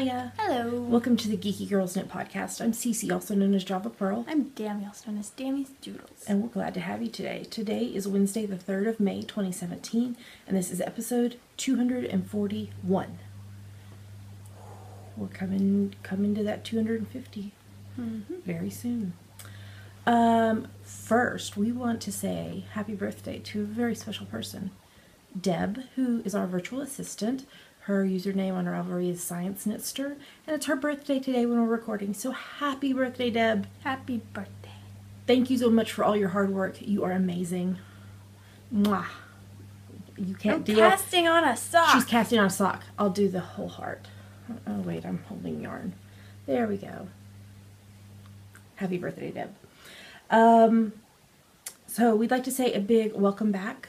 Hiya. Hello. Welcome to the Geeky Girls Knit podcast. I'm Cece, also known as Java Pearl. I'm Dammy, also known as Dammy's Doodles. And we're glad to have you today. Today is Wednesday, the 3rd of May, 2017, and this is episode 241. We're coming to that 250 very soon. First, we want to say happy birthday to a very special person, Deb, who is our virtual assistant. Her username on Ravelry is Science Knitster, and it's her birthday today when we're recording. So happy birthday, Deb! Happy birthday. Thank you so much for all your hard work. You are amazing. Mwah. You can't do it. Casting on a sock. She's casting on a sock. I'll do the whole heart. Oh wait, I'm holding yarn. There we go. Happy birthday, Deb. So we'd like to say a big welcome back.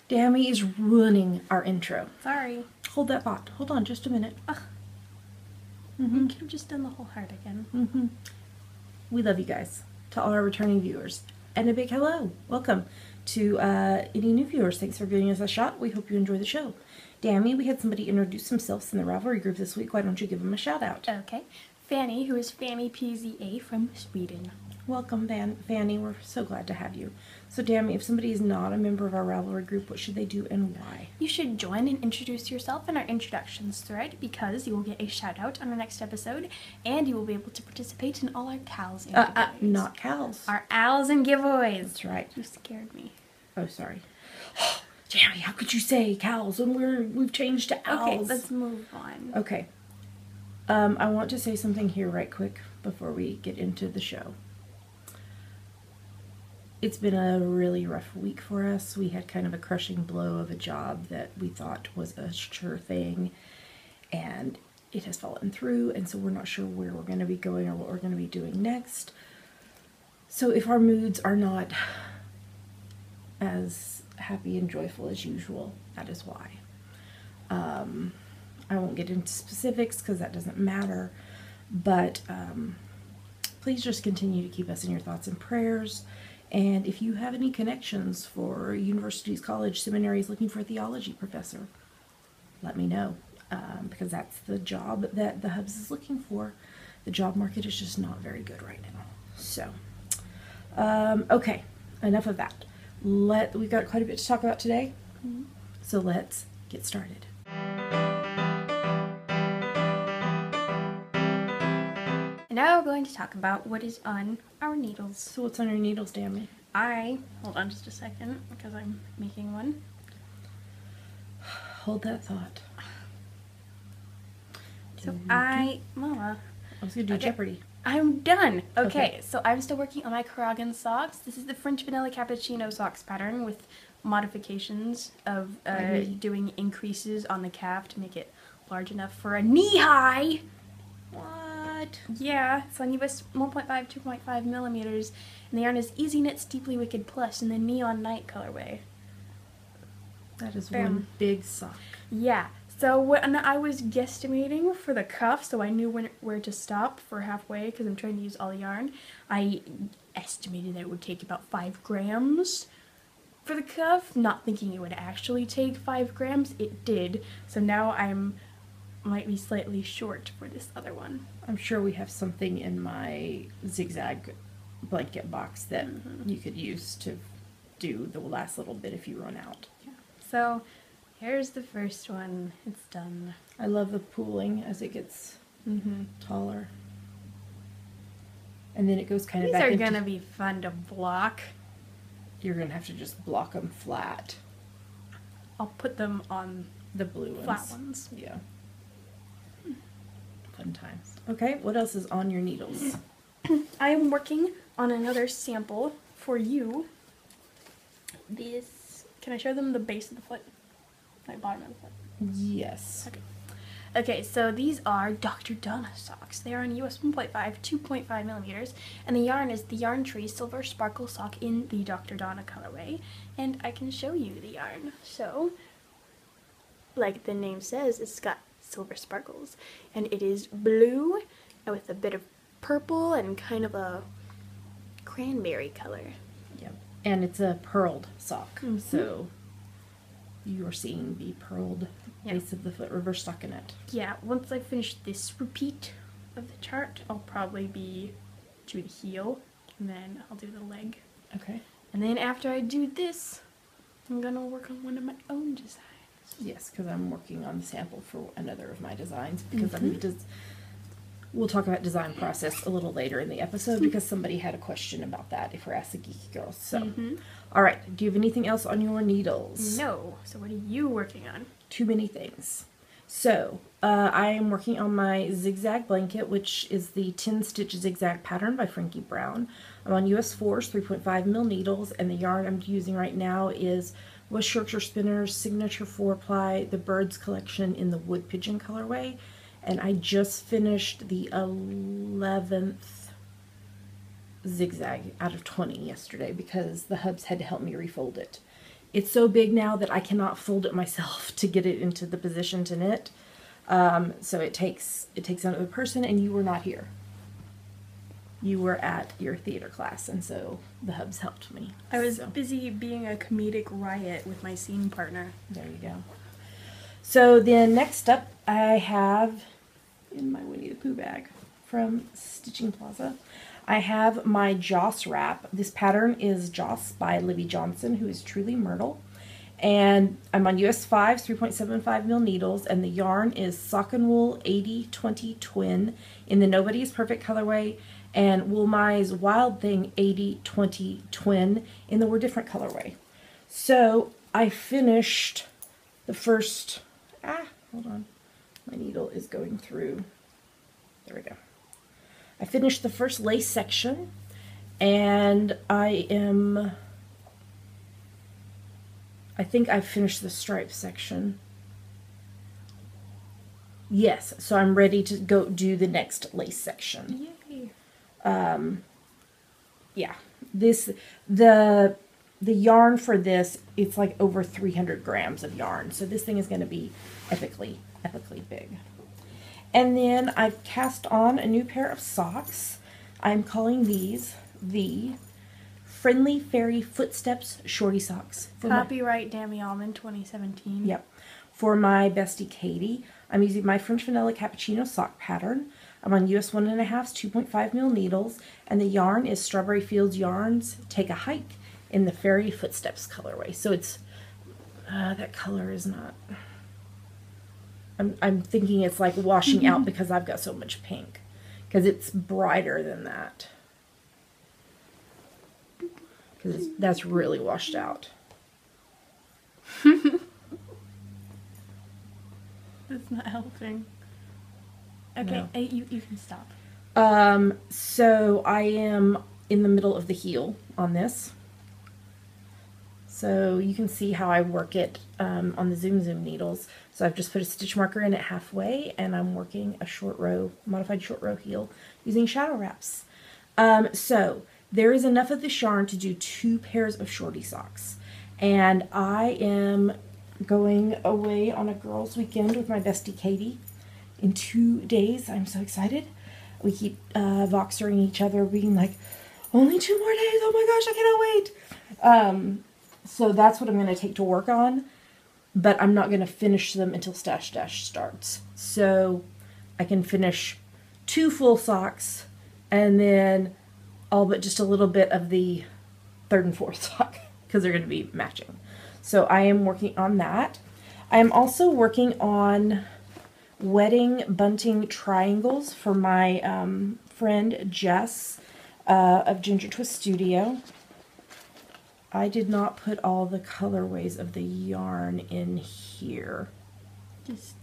Dammy is ruining our intro. Sorry. Hold that thought. Hold on just a minute. You could have just done the whole heart again. We love you guys. To all our returning viewers. And a big hello. Welcome to any new viewers. Thanks for giving us a shot. We hope you enjoy the show. Dammy, we had somebody introduce themselves in the Ravelry group this week. Why don't you give them a shout out? Okay. Fanny, who is Fanny PZA from Sweden. Welcome, Fanny. We're so glad to have you. So, Dammy, if somebody is not a member of our Ravelry group, what should they do and why? You should join and introduce yourself in our introductions thread because you will get a shout out on our next episode and you will be able to participate in all our cows and giveaways. Not cows. Our owls and giveaways. That's right. You scared me. Oh, sorry. Dammy, how could you say cows when we've changed to owls? Okay, let's move on. Okay. I want to say something here right quick before we get into the show. It's been a really rough week for us. We had kind of a crushing blow of a job that we thought was a sure thing, and it has fallen through, and so we're not sure where we're going to be going or what we're going to be doing next. So if our moods are not as happy and joyful as usual, that is why. I won't get into specifics because that doesn't matter, but please just continue to keep us in your thoughts and prayers. And if you have any connections for universities, college, seminaries looking for a theology professor, let me know, because that's the job that the Hubs is looking for. The job market is just not very good right now. So, okay, enough of that. We've got quite a bit to talk about today, so let's get started. And now we're going to talk about what is on our needles. So what's on your needles, Dammy? Hold on just a second, because I'm making one. Hold that thought. So Mama. I was going to do Jeopardy. I'm done. Okay, so I'm still working on my Carragan socks. This is the French Vanilla Cappuccino socks pattern with modifications of doing increases on the calf to make it large enough for a knee-high. What? Yeah, it's on US 1.5, 2.5 millimeters, and the yarn is Easy Knit Steeply Wicked Plus in the Neon Night colorway. That is one big sock. Yeah, so when I was guesstimating for the cuff, so I knew where to stop for halfway, because I'm trying to use all the yarn, I estimated that it would take about 5 grams for the cuff, not thinking it would actually take 5 grams. It did, so now might be slightly short for this other one. I'm sure we have something in my zigzag blanket box that you could use to do the last little bit if you run out. Yeah. So here's the first one. It's done. I love the pooling as it gets taller. And then it goes kind of back into... These are gonna be fun to block. You're gonna have to just block them flat. I'll put them on the blue ones. Flat ones. Yeah. Fun times. Okay, what else is on your needles? I am working on another sample for you. Can I show them the base of the foot? Like bottom of the foot? Yes. Okay. Okay, so these are Dr. Donna socks. They are in US 1.5, 2.5 millimeters, and the yarn is the Yarn Tree Silver Sparkle Sock in the Dr. Donna colorway, and I can show you the yarn. So, like the name says, it's got silver sparkles, and it is blue with a bit of purple and kind of a cranberry color. Yep, and it's a pearled sock, so you are seeing the pearled Yeah. base of the foot, reverse stockinette. Yeah, once I finish this repeat of the chart, I'll probably be to the heel, and then I'll do the leg. Okay. And then after I do this, I'm gonna work on one of my own designs. Yes, because I'm working on the sample for another of my designs, because we'll talk about design process a little later in the episode, because somebody had a question about that if we're asked the Geeky Girls. So, all right, do you have anything else on your needles? No. So what are you working on? Too many things. So, I am working on my zigzag blanket, which is the 10 stitch zigzag pattern by Frankie Brown. I'm on US 4s, 3.5 mil needles, and the yarn I'm using right now is West Yorkshire Spinners Signature 4-ply, the Birds collection in the Wood Pigeon colorway. And I just finished the 11th zigzag out of 20 yesterday because the hubs had to help me refold it. It's so big now that I cannot fold it myself to get it into the position to knit. So it takes another person, and you were not here. You were at your theater class, and so the hubs helped me. I was busy being a comedic riot with my scene partner. There you go. So then next up, I have in my Winnie the Pooh bag from Stitching Plaza, I have my Joss wrap. This pattern is Joss by Libby Johnson, who is truly Myrtle. And I'm on US 5s, 3.75 mil needles, and the yarn is Sock and Wool 80/20 Twin in the Nobody is Perfect colorway, and Wool Mai's Wild Thing 80/20 Twin in the We're Different colorway. So I finished the first, hold on, my needle is going through, there we go. I finished the first lace section, and I think I finished the stripe section. Yes, so I'm ready to go do the next lace section. Yay. Yeah, the yarn for this, it's like over 300 grams of yarn, so this thing is going to be epically big. And then I've cast on a new pair of socks. I'm calling these the Friendly Fairy Footsteps Shorty Socks. Copyright Dammy Almond 2017. Yep. For my bestie Katie, I'm using my French Vanilla Cappuccino sock pattern. I'm on US 1.5s, 2.5 mil needles, and the yarn is Strawberry Fields Yarns Take a Hike in the Fairy Footsteps colorway. So it's, that color is not, I'm thinking it's like washing out because I've got so much pink, because it's brighter than that. Because that's really washed out. That's not helping. Okay, No. you can stop. So I am in the middle of the heel on this. So you can see how I work it on the Zoom needles. So I've just put a stitch marker in it halfway, and I'm working a short row, modified short row heel using shadow wraps. So there is enough of this yarn to do 2 pairs of shorty socks. And I am going away on a girls' weekend with my bestie Katie in 2 days. I'm so excited. We keep voxering each other, being like, only 2 more days. Oh my gosh, I cannot wait. So that's what I'm going to take to work on. But I'm not going to finish them until Stash Dash starts. So I can finish 2 full socks and then all but just a little bit of the 3rd and 4th sock, because they're going to be matching. So I am working on that. I am also working on wedding bunting triangles for my friend Jess of Ginger Twist Studio. I did not put all the colorways of the yarn in here. Just,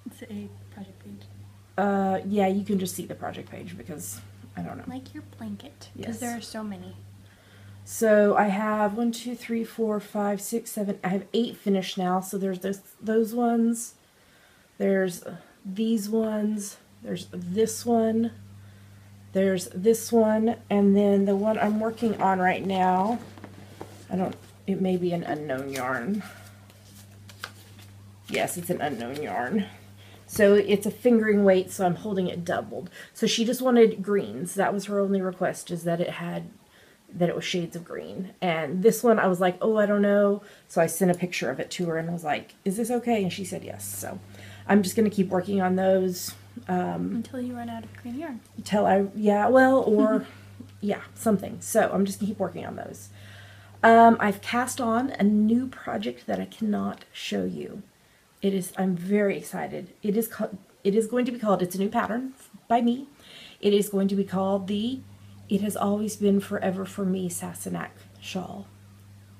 it's a project page. Yeah, you can just see the project page because I don't know. Like your blanket, because there are so many. So I have 1, 2, 3, 4, 5, 6, 7. I have 8 finished now. So there's those ones. There's these ones. There's this one. There's this one, and then the one I'm working on right now. It may be an unknown yarn. Yes, it's an unknown yarn. So it's a fingering weight, so I'm holding it doubled. So she just wanted greens. That was her only request, is that it that it was shades of green. And this one I was like, oh, I don't know. So I sent a picture of it to her and I was like, is this okay? And she said yes. So I'm just going to keep working on those. Until you run out of green yarn. Something. So I'm just going to keep working on those. I've cast on a new project that I cannot show you. I'm very excited. It is going to be called, it's a new pattern by me. It is going to be called the It Has Always Been Forever For Me Sassenach shawl.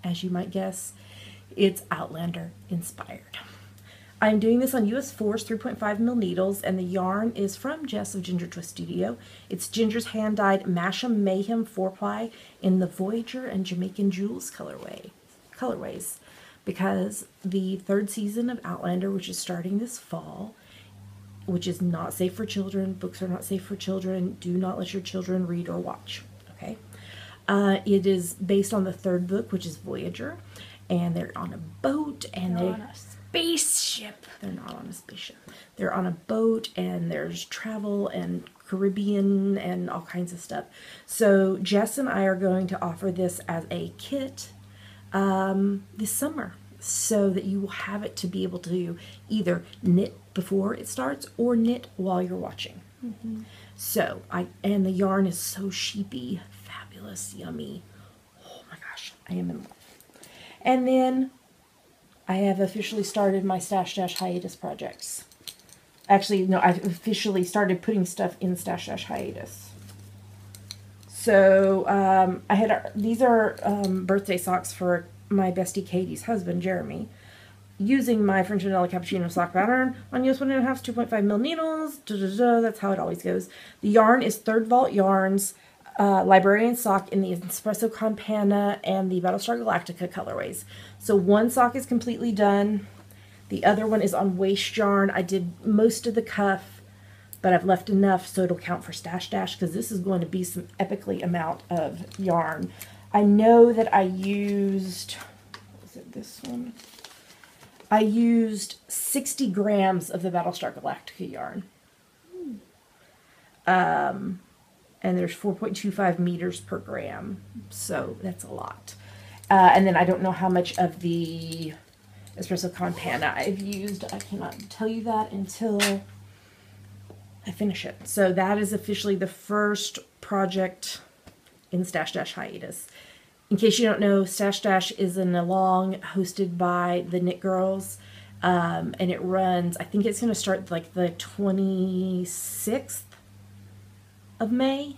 As you might guess, it's Outlander inspired. I'm doing this on US 4's 3.5 mil needles, and the yarn is from Jess of Ginger Twist Studio. It's Ginger's hand-dyed Masham Mayhem 4-ply in the Voyager and Jamaican Jewels colorways, because the third season of Outlander, which is starting this fall, which is not safe for children. Books are not safe for children. Do not let your children read or watch, okay? It is based on the third book, which is Voyager, and they're on a boat, and they're on a spaceship. They're not on a spaceship. They're on a boat, and there's travel and Caribbean and all kinds of stuff. So Jess and I are going to offer this as a kit this summer, so that you will have it to be able to either knit before it starts or knit while you're watching. So and the yarn is so sheepy, fabulous, yummy. Oh my gosh, I am in love. And then I have officially started my Stash Dash hiatus projects. Actually, no, I've officially started putting stuff in Stash Dash hiatus. So these are birthday socks for my bestie Katie's husband, Jeremy, using my French Vanilla Cappuccino sock pattern on US 1.5 2.5 mil needles. That's how it always goes. The yarn is Third Vault Yarns Librarian sock in the Espresso Campana and the Battlestar Galactica colorways. So one sock is completely done. The other one is on waist yarn. I did most of the cuff, but I've left enough so it'll count for Stash Dash, because this is going to be some epically amount of yarn. I know that I used, was it this one? I used 60 grams of the Battlestar Galactica yarn. And there's 4.25 meters per gram, so that's a lot. And then I don't know how much of the Espresso Campana I've used. I cannot tell you that until I finish it. So that is officially the first project in Stash Dash hiatus. In case you don't know, Stash Dash is an along hosted by the Knit Girls, and it runs, I think it's going to start like the 26th of May,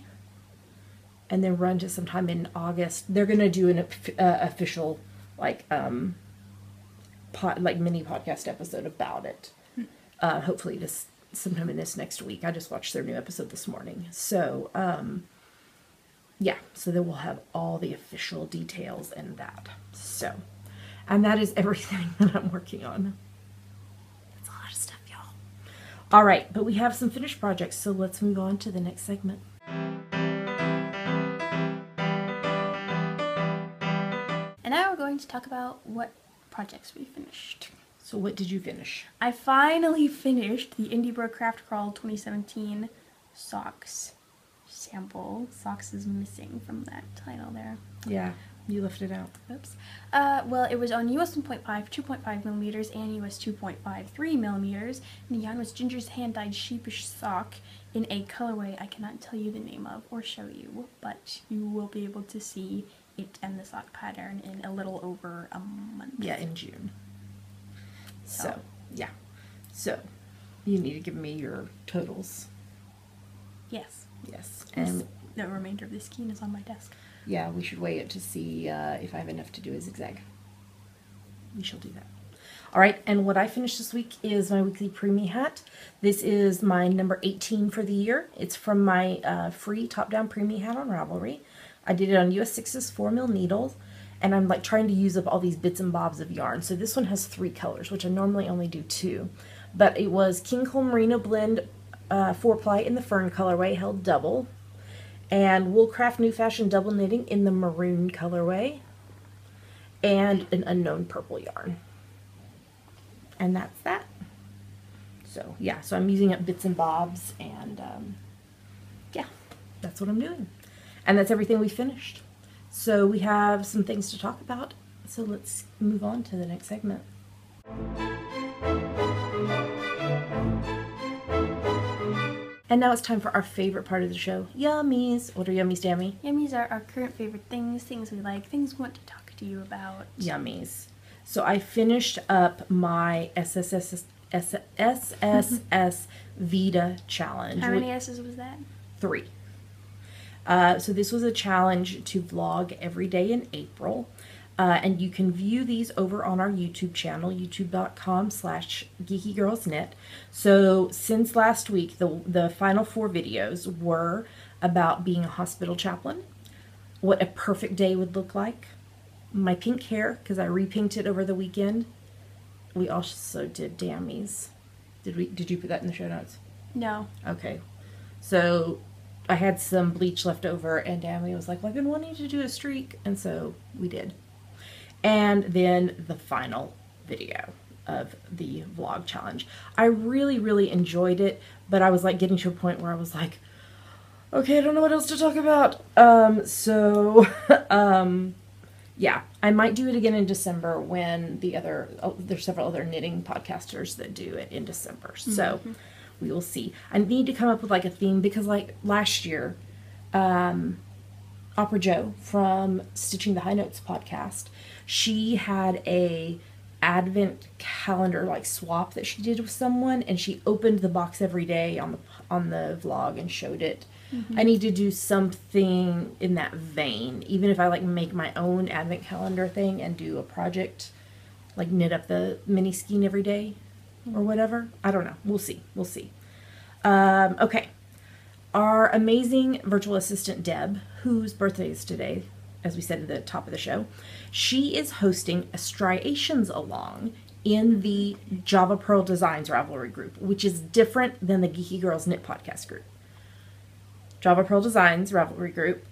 and then run to sometime in August. They're going to do an official like mini podcast episode about it. Hopefully this sometime in this next week. I just watched their new episode this morning. So yeah, so then we'll have all the official details and that. So, and that is everything that I'm working on. It's a lot of stuff, y'all. All right, but we have some finished projects, so let's move on to the next segment. And now we're going to talk about what projects we finished. So what did you finish? I finally finished the Indiebro Craft Crawl 2017 socks sample. Socks is missing from that title there. Yeah, you left it out. Oops. Well, it was on US 1.5, 2.5 millimeters, and US 2.53 millimeters. And the yarn was Ginger's hand-dyed sheepish sock in a colorway I cannot tell you the name of or show you, but you will be able to see it and the sock pattern in a little over a month. Yeah, in June. So yeah. So, you need to give me your totals. Yes. Yes. And the remainder of the skein is on my desk. Yeah, we should weigh it to see if I have enough to do a zigzag. We shall do that. All right, and what I finished this week is my weekly preemie hat. This is my number 18 for the year. It's from my free top-down preemie hat on Ravelry. I did it on US 6's 4 mil needles, and I'm like trying to use up all these bits and bobs of yarn. So this one has 3 colors, which I normally only do 2. But it was King Cole Merino Blend 4-ply in the Fern colorway, held double, and Woolcraft New Fashion double knitting in the maroon colorway, and an unknown purple yarn. And that's that. So yeah, so I'm using up bits and bobs, and yeah, that's what I'm doing. And that's everything we finished. So we have some things to talk about. So let's move on to the next segment. And now it's time for our favorite part of the show, Yummies. What are Yummies, Dammy? Yummies are our current favorite things, things we like, things we want to talk to you about. Yummies. So I finished up my SSS Vita challenge. How many S's was that? 3. So this was a challenge to vlog every day in April. And you can view these over on our YouTube channel, youtube.com/geekygirlsknit. So since last week, the final 4 videos were about being a hospital chaplain, what a perfect day would look like, my pink hair, because I repinked it over the weekend. We also did Dammies. Did you put that in the show notes? No. Okay. So I had some bleach left over, and Dammy was like, well, I've been wanting to do a streak, and so we did. And then the final video of the vlog challenge. I really, really enjoyed it, but I was like getting to a point where I was like, okay, I don't know what else to talk about. Yeah, I might do it again in December when there's several other knitting podcasters that do it in December. So we will see. I need to come up with like a theme because like last year, Opera Jo from Stitching the High Notes podcast, she had a advent calendar like swap that she did with someone, and she opened the box every day on the vlog and showed it. I need to do something in that vein, even if I like make my own advent calendar thing and do a project, like knit up the mini skein every day or whatever. I don't know. We'll see. We'll see. Okay. Our amazing virtual assistant, Deb, whose birthday is today, as we said at the top of the show, she is hosting a Striations along in the Java Pearl Designs Ravelry group, which is different than the Geeky Girls Knit podcast group. Java Pearl Designs Ravelry group.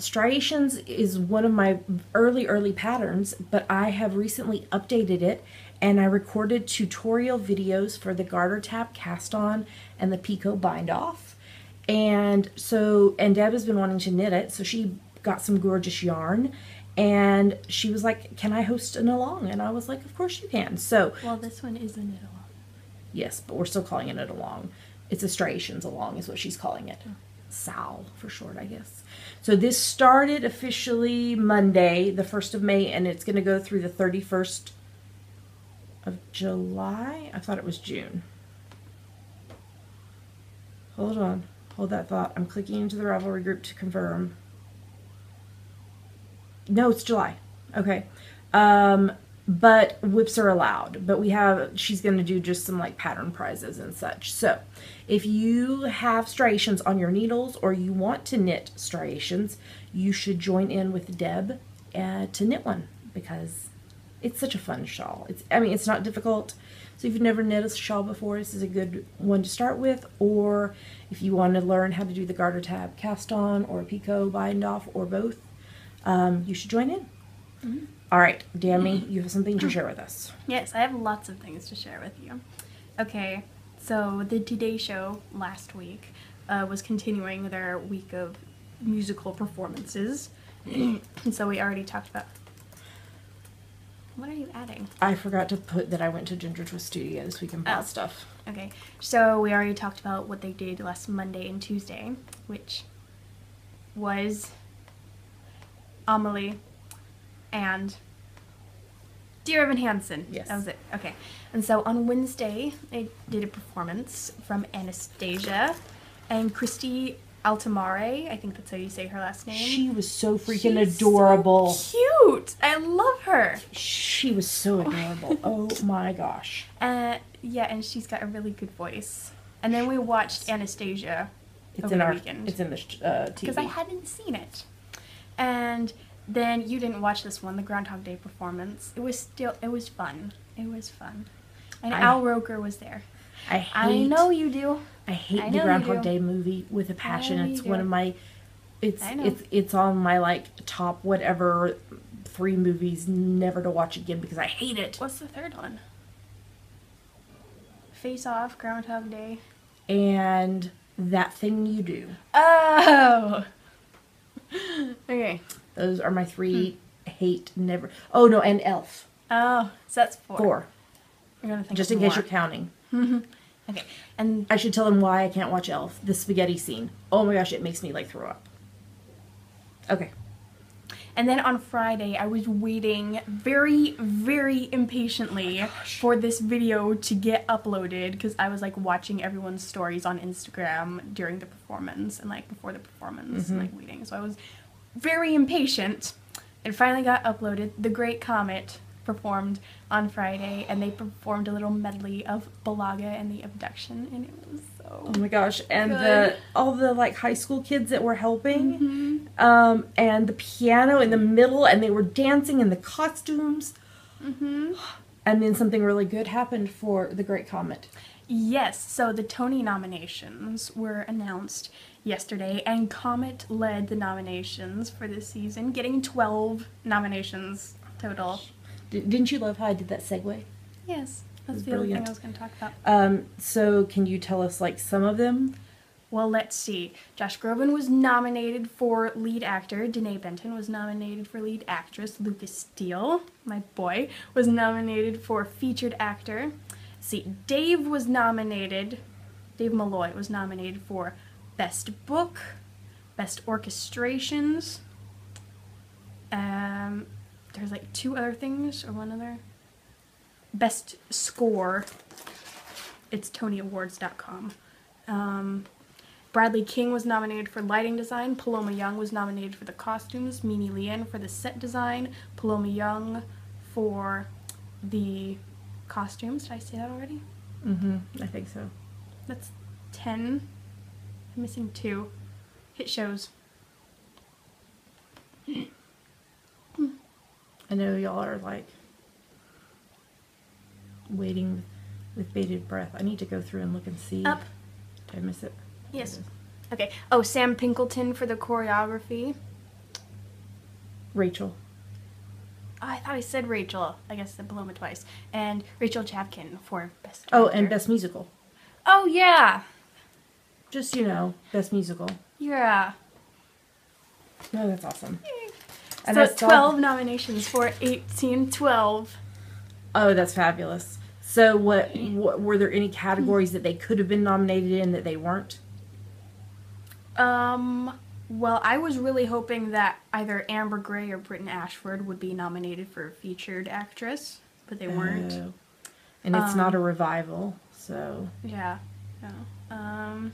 Striations is one of my early patterns, but I have recently updated it, and I recorded tutorial videos for the garter tab cast on and the picot bind off. And Deb has been wanting to knit it, so she got some gorgeous yarn, and she was like, can I host an along? And I was like, of course you can. So, well, this one is a knit along. Yes, but we're still calling it an along. It's a Striations along is what she's calling it. SAL for short, I guess. So this started officially Monday, the 1st of May, and it's going to go through the 31st of July. I thought it was June. Hold on. Hold that thought. I'm clicking into the Ravelry group to confirm. No, it's July. Okay. But whips are allowed. But she's going to do just some like pattern prizes and such. So if you have striations on your needles or you want to knit striations, you should join in with Deb to knit one because it's such a fun shawl. It's not difficult. So if you've never knit a shawl before, this is a good one to start with. Or if you want to learn how to do the garter tab cast on or picot bind off or both, you should join in. Mm-hmm. All right, Dammy, you have something to share with us. Yes, I have lots of things to share with you. Okay, so the Today Show last week was continuing their week of musical performances. And so we already talked about... What are you adding? I forgot to put that I went to Ginger Twist Studios. We can bought stuff. Okay, so we already talked about what they did last Monday and Tuesday, which was Amelie and Dear Evan Hansen. Yes. That was it. Okay. And so on Wednesday, I did a performance from Anastasia and Christy Altamare. I think that's how you say her last name. She was so freaking adorable. So cute. I love her. She was so adorable. Oh my gosh. Yeah, and she's got a really good voice. And then we watched Anastasia over the weekend. It's in the TV. Because I hadn't seen it. And then you didn't watch this one, the Groundhog Day performance. It was fun. It was fun. And Al Roker was there. I know you do. I hate the Groundhog Day movie with a passion. It's one of my it's on my like top whatever 3 movies never to watch again because I hate it. What's the third one? Face Off, Groundhog Day. And That Thing You Do. Oh. Okay. Those are my three hate never. Oh no, and Elf. Oh, so that's 4. 4. You're gonna think Just of in case more. you're counting. Okay, and I should tell them why I can't watch Elf. The spaghetti scene. Oh my gosh, it makes me like throw up. Okay. And then on Friday, I was waiting very, very impatiently for this video to get uploaded because I was like watching everyone's stories on Instagram during the performance and like before the performance and like waiting. So I was very impatient. It finally got uploaded. The Great Comet performed on Friday, and they performed a little medley of Balaga and the Abduction, and it was so Oh my gosh, and good. all the like high school kids that were helping, and the piano in the middle, and they were dancing in the costumes, and then something really good happened for the Great Comet. Yes, so the Tony nominations were announced yesterday, and Comet led the nominations for this season, getting 12 nominations total. Didn't you love how I did that segue? Yes, that's was the other thing brilliant. I was going to talk about. So can you tell us like some of them? Well, let's see. Josh Groban was nominated for lead actor. Danae Benton was nominated for lead actress. Lucas Steele, my boy, was nominated for featured actor. Let's see, Dave Malloy was nominated for Best Book, Best Orchestrations. There's like 2 other things, or 1 other. Best Score. It's TonyAwards.com. Bradley King was nominated for lighting design. Paloma Young was nominated for the costumes. Mimi Lien for the set design. Paloma Young for the costumes. Did I say that already? I think so. That's 10. I'm missing 2. Hit shows. I know y'all are like waiting with bated breath. I need to go through and look and see. Up. Did I miss it? Yes. Okay. Oh, Sam Pinkleton for the choreography. Rachel. Oh, I thought I said Rachel. I guess I said Paloma twice. And Rachel Chapkin for Best Oh, Director. and Best Musical. Oh, yeah. Just, Best Musical. Yeah. No, that's awesome. So I saw- 12 nominations for 1812. Oh, that's fabulous. So what were there any categories that they could have been nominated in that they weren't? Well, I was really hoping that either Amber Gray or Britton Ashford would be nominated for featured actress, but they weren't. Oh. And it's not a revival, so... Yeah. No.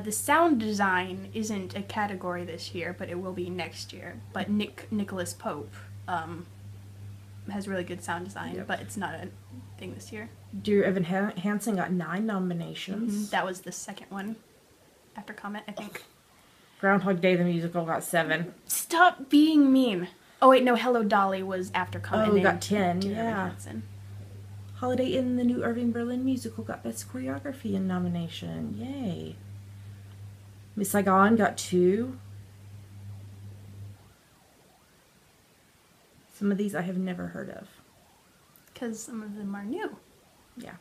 The sound design isn't a category this year, but it will be next year. But Nicholas Pope has really good sound design, but it's not a thing this year. Dear Evan Hansen got 9 nominations. That was the second one after Comet, I think. Groundhog Day the musical got 7. Stop being mean. Oh wait, no, Hello Dolly was after Comet. Oh, and got 10, Dear Evan yeah. Hansen. Holiday in the New Irving Berlin musical got Best Choreography in nomination. Yay. Miss Saigon got 2. Some of these I have never heard of. Because some of them are new. Yeah.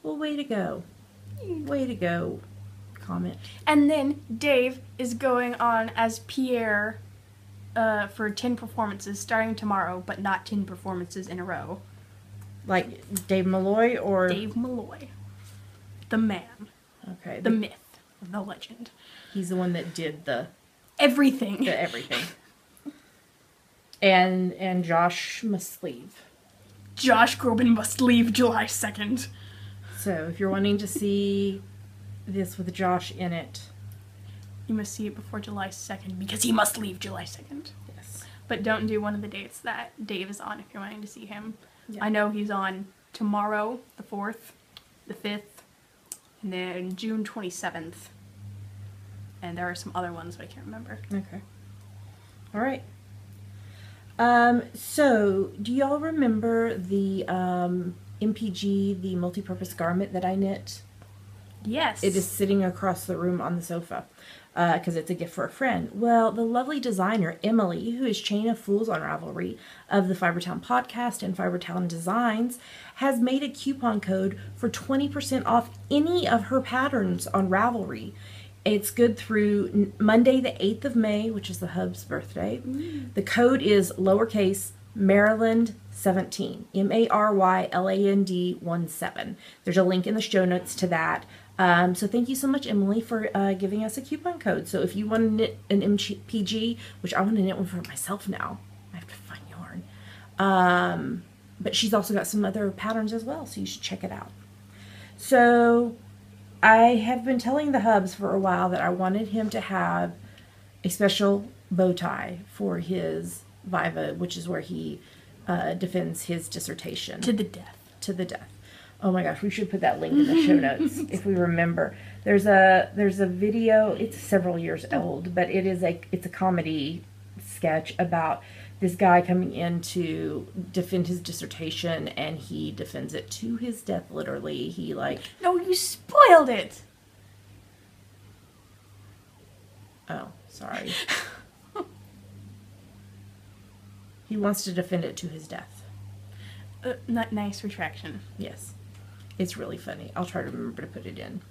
Well, way to go. Way to go, Comet. And then Dave is going on as Pierre for 10 performances starting tomorrow, but not 10 performances in a row. Like Dave Malloy or... Dave Malloy. The man. Okay. The myth. The legend. He's the one that did the Everything. everything. And Josh must leave. Josh Groban must leave July 2nd. So if you're wanting to see this with Josh in it, You must see it before July 2nd because he must leave July 2nd. yes. But don't do one of the dates that Dave is on if you're wanting to see him. Yeah. I know he's on tomorrow, the 4th, the 5th, and then June 27th. And there are some other ones, but I can't remember. Okay. All right. So do y'all remember the MPG, the multi-purpose garment that I knit? Yes. It is sitting across the room on the sofa because it's a gift for a friend. Well, the lovely designer, Emily, who is Chain of Fools on Ravelry of the Fibertown podcast and Fibertown Designs, has made a coupon code for 20% off any of her patterns on Ravelry. It's good through Monday the 8th of May, which is the hub's birthday. The code is lowercase Maryland 17, Maryland 17. There's a link in the show notes to that. So thank you so much, Emily, for giving us a coupon code. So if you want to knit an MPG, which I want to knit one for myself now, I have to find yarn. But she's also got some other patterns as well, so you should check it out. So I have been telling the hubs for a while that I wanted him to have a special bow tie for his Viva, which is where he defends his dissertation. To the death. To the death. Oh my gosh, we should put that link in the show notes if we remember. There's a video, it's several years old, but it's a comedy sketch about this guy coming in to defend his dissertation, and he defends it to his death, literally. He No, you spoiled it! Oh, sorry. He wants to defend it to his death. Not nice retraction. Yes. It's really funny. I'll try to remember to put it in.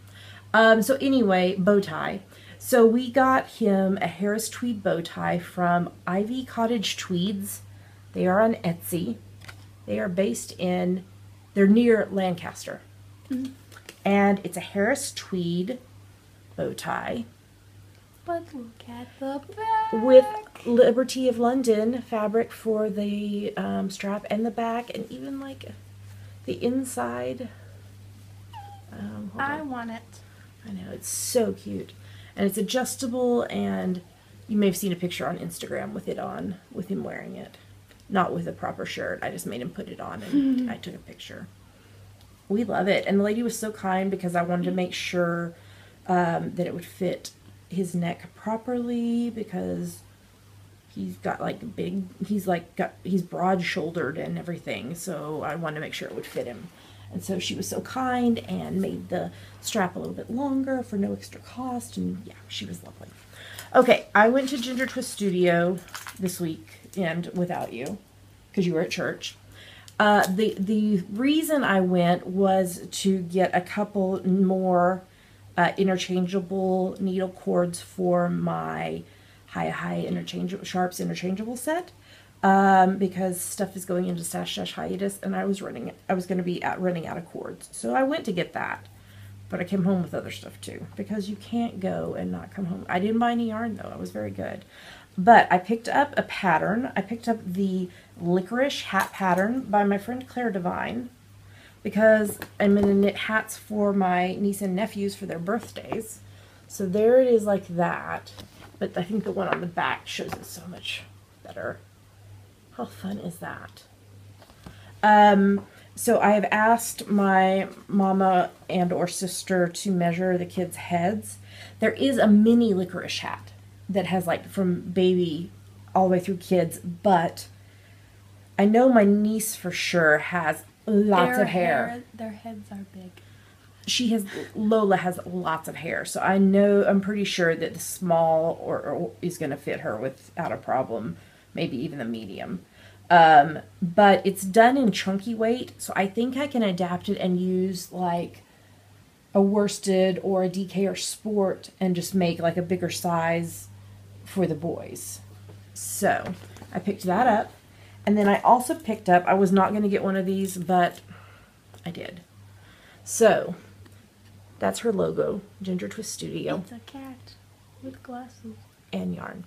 So anyway, bow tie. So we got him a Harris tweed bow tie from Ivy Cottage Tweeds. They are on Etsy. They are they're near Lancaster. Mm-hmm. And it's a Harris tweed bow tie. But look at the back. With Liberty of London fabric for the strap and the back, and even the inside. I want it. I know, it's so cute. And it's adjustable, and you may have seen a picture on Instagram with it on, with him wearing it. Not with a proper shirt. I just made him put it on, and I took a picture. We love it. And the lady was so kind because I wanted to make sure that it would fit his neck properly, because he's got he's broad shouldered and everything. So I wanted to make sure it would fit him. And so she was so kind and made the strap a little bit longer for no extra cost. And yeah, she was lovely. Okay, I went to Ginger Twist Studio this weekend without you because you were at church. The reason I went was to get a couple more interchangeable needle cords for my high interchangeable sharps interchangeable set. Because stuff is going into stash hiatus, and I was going to be running out of cords. So I went to get that, but I came home with other stuff too, because you can't go and not come home. I didn't buy any yarn though. It was very good. But I picked up a pattern. I picked up the licorice hat pattern by my friend Claire Devine, because I'm going to knit hats for my niece and nephews for their birthdays. So there it is like that, but I think the one on the back shows it so much better. How fun is that? So I have asked my mama and or sister to measure the kids' heads. There is a mini licorice hat that has from baby all the way through kids, but I know my niece for sure has lots of hair. Their heads are big. Lola has lots of hair, so I'm pretty sure that the small or is going to fit her without a problem. Maybe even the medium. But it's done in chunky weight, so I think I can adapt it and use a worsted or a DK or sport and just make a bigger size for the boys. So I picked that up, and then I also picked up, I was not going to get one of these, but I did. So that's her logo, Ginger Twist Studio. It's a cat with glasses. And yarn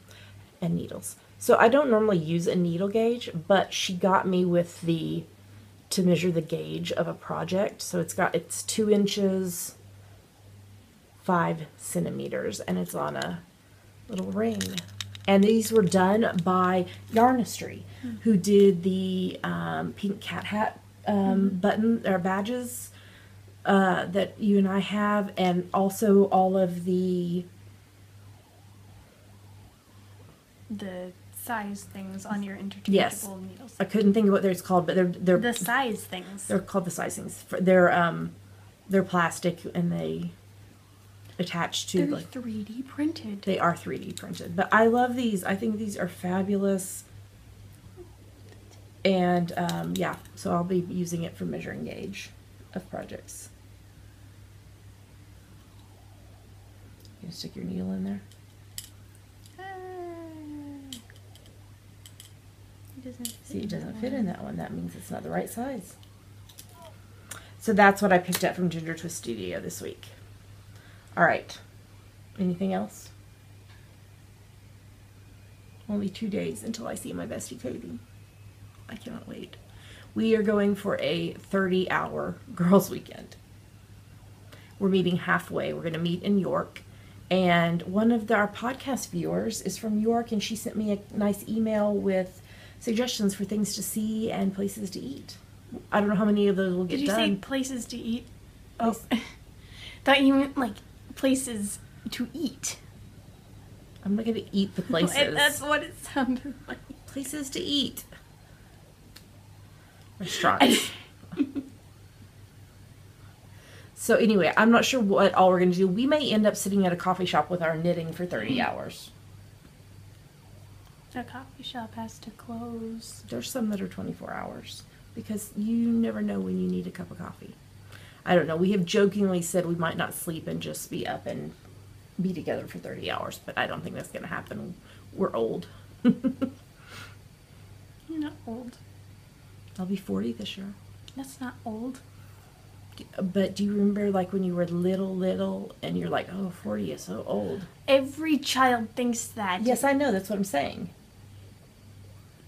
and needles. So I don't normally use a needle gauge, but she got me with to measure the gauge of a project. So it's 2 inches, 5 centimeters, and it's on a little ring. And these were done by Yarnistry, who did the pink cat hat button or badges that you and I have, and also all of the size things on your interchangeable needles. I couldn't think of what they're called, but they're the size things. They're called the size things. They're plastic, and they attach to they're 3D printed. They are 3D printed, but I love these. I think these are fabulous. And yeah, so I'll be using it for measuring gauge of projects. You stick your needle in there. It doesn't See, it doesn't fit in that one. That means it's not the right size. So that's what I picked up from Ginger Twist Studio this week. All right. Anything else? Only 2 days until I see my bestie Katie. I cannot wait. We are going for a 30-hour girls' weekend. We're meeting halfway. We're going to meet in York. And one of our podcast viewers is from York, and she sent me a nice email with suggestions for things to see and places to eat. I don't know how many of those will get done. Did you say places to eat? Oh, thought you meant like places to eat. I'm not going to eat the places. That's what it sounded like. Places to eat. Restaurants. So anyway, I'm not sure what all we're going to do. We may end up sitting at a coffee shop with our knitting for 30 hours. The coffee shop has to close. There's some that are 24 hours because you never know when you need a cup of coffee. I don't know. We have jokingly said we might not sleep and just be up and be together for 30 hours, but I don't think that's going to happen. We're old. You're not old. I'll be 40 this year. That's not old. But do you remember like when you were little and you're like, oh, 40 is so old? Every child thinks that. Yes, I know. That's what I'm saying.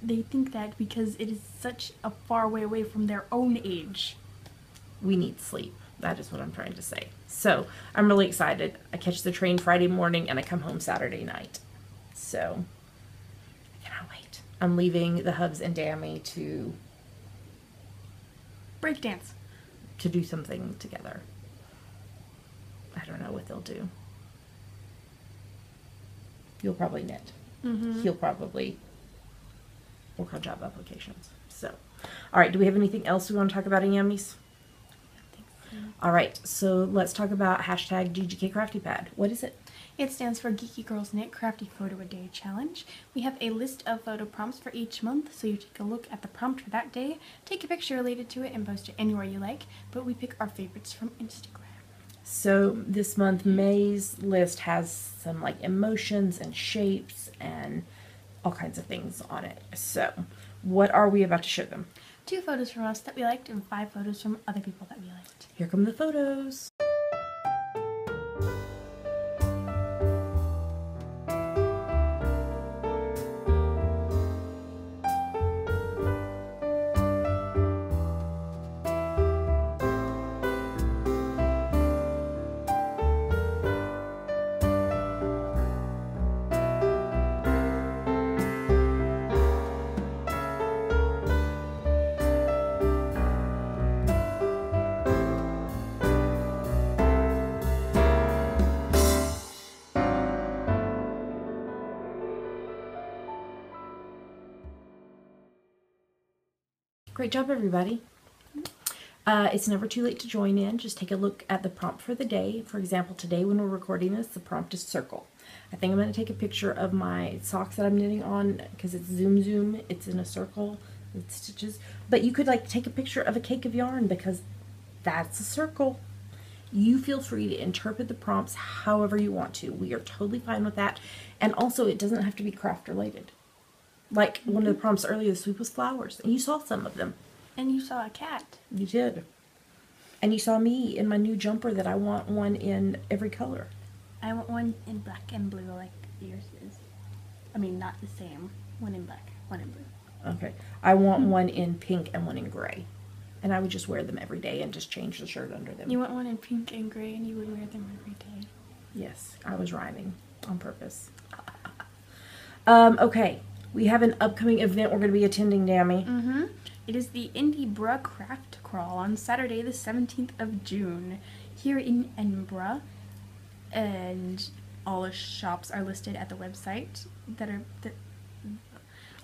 They think that because it is such a far way away from their own age. We need sleep. That is what I'm trying to say. So I'm really excited. I catch the train Friday morning and I come home Saturday night. So I cannot wait. I'm leaving the Hubs and Dammy to Breakdance. to do something together. I don't know what they'll do. You'll probably knit. Mm-hmm. He'll probably work on job applications. So, all right. Do we have anything else we want to talk about in Yummies? All right. So let's talk about hashtag GGK Crafty Pad. What is it? It stands for Geeky Girls Knit Crafty Photo a Day Challenge. We have a list of photo prompts for each month, so you take a look at the prompt for that day, take a picture related to it, and post it anywhere you like, but we pick our favorites from Instagram. So this month, May's list has some like emotions and shapes and all kinds of things on it. So what are we about to show them? 2 photos from us that we liked and 5 photos from other people that we liked. Here come the photos. Great job, everybody. It's never too late to join in. Just take a look at the prompt for the day. For example, today when we're recording this, the prompt is circle. I think I'm going to take a picture of my socks that I'm knitting on because it's zoom. It's in a circle with stitches. But you could like take a picture of a cake of yarn because that's a circle. You feel free to interpret the prompts however you want to. We are totally fine with that. And also, it doesn't have to be craft related. Like one of the prompts earlier this week was flowers, and you saw some of them. And you saw a cat. You did. And you saw me in my new jumper that I want one in every color. I want one in black and blue like yours is. I mean, not the same. One in black, one in blue. Okay. I want one in pink and one in gray. And I would just wear them every day and just change the shirt under them. You want one in pink and gray and you would wear them every day. Yes, I was rhyming on purpose. Okay. We have an upcoming event we're going to be attending, Dammy. Mm-hmm. It is the Indieborough Craft Crawl on Saturday, the 17th of June, here in Edinburgh. And all the shops are listed at the website.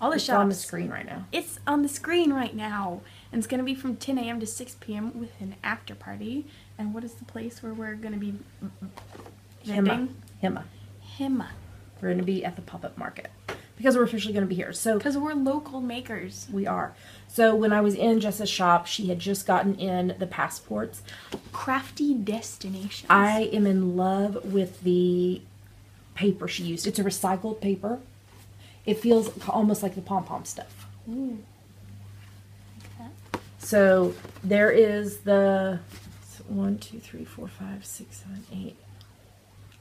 All the It's shops. on the screen right now. It's on the screen right now. And it's going to be from 10 a.m. to 6 p.m. with an after party. And what is the place where we're going to be Hema. Hema. We're going to be at the pop-up market. Because we're officially going to be here. So because we're local makers. We are. So when I was in Jessa's shop, she had just gotten in the passports. Crafty destinations. I am in love with the paper she used. It's a recycled paper. It feels almost like the pom-pom stuff. Ooh. Like that. So there is the 1, 2, 3, 4, 5, 6, 7, 8.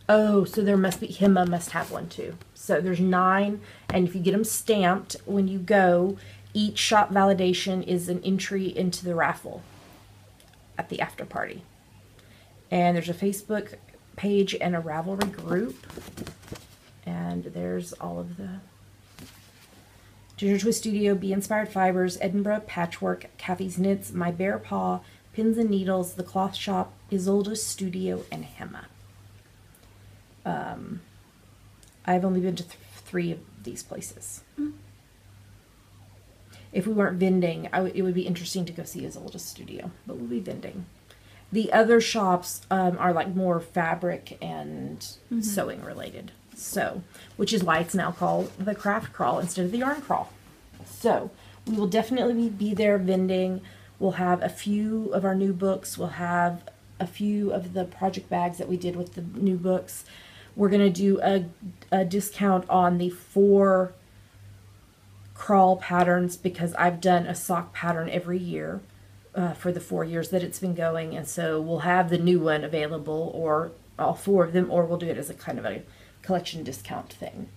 Oh, so there must be, Hema must have one too. So there's 9, and if you get them stamped when you go, each shop validation is an entry into the raffle at the after party. And there's a Facebook page and a Ravelry group. And there's all of the Ginger Twist Studio, Be Inspired Fibers, Edinburgh Patchwork, Kathy's Knits, My Bear Paw, Pins and Needles, The Cloth Shop, Isolde's Studio, and Hema. I've only been to 3 of these places. If we weren't vending, it would be interesting to go see Isolde's Studio, but we'll be vending. The other shops are like more fabric and sewing related. So, which is why it's now called the Craft Crawl instead of the Yarn Crawl. So, we will definitely be there vending. We'll have a few of our new books. We'll have a few of the project bags that we did with the new books. We're going to do a discount on the 4 crawl patterns because I've done a sock pattern every year for the 4 years that it's been going. And so we'll have the new one available, or all 4 of them, or we'll do it as a kind of a collection discount thing.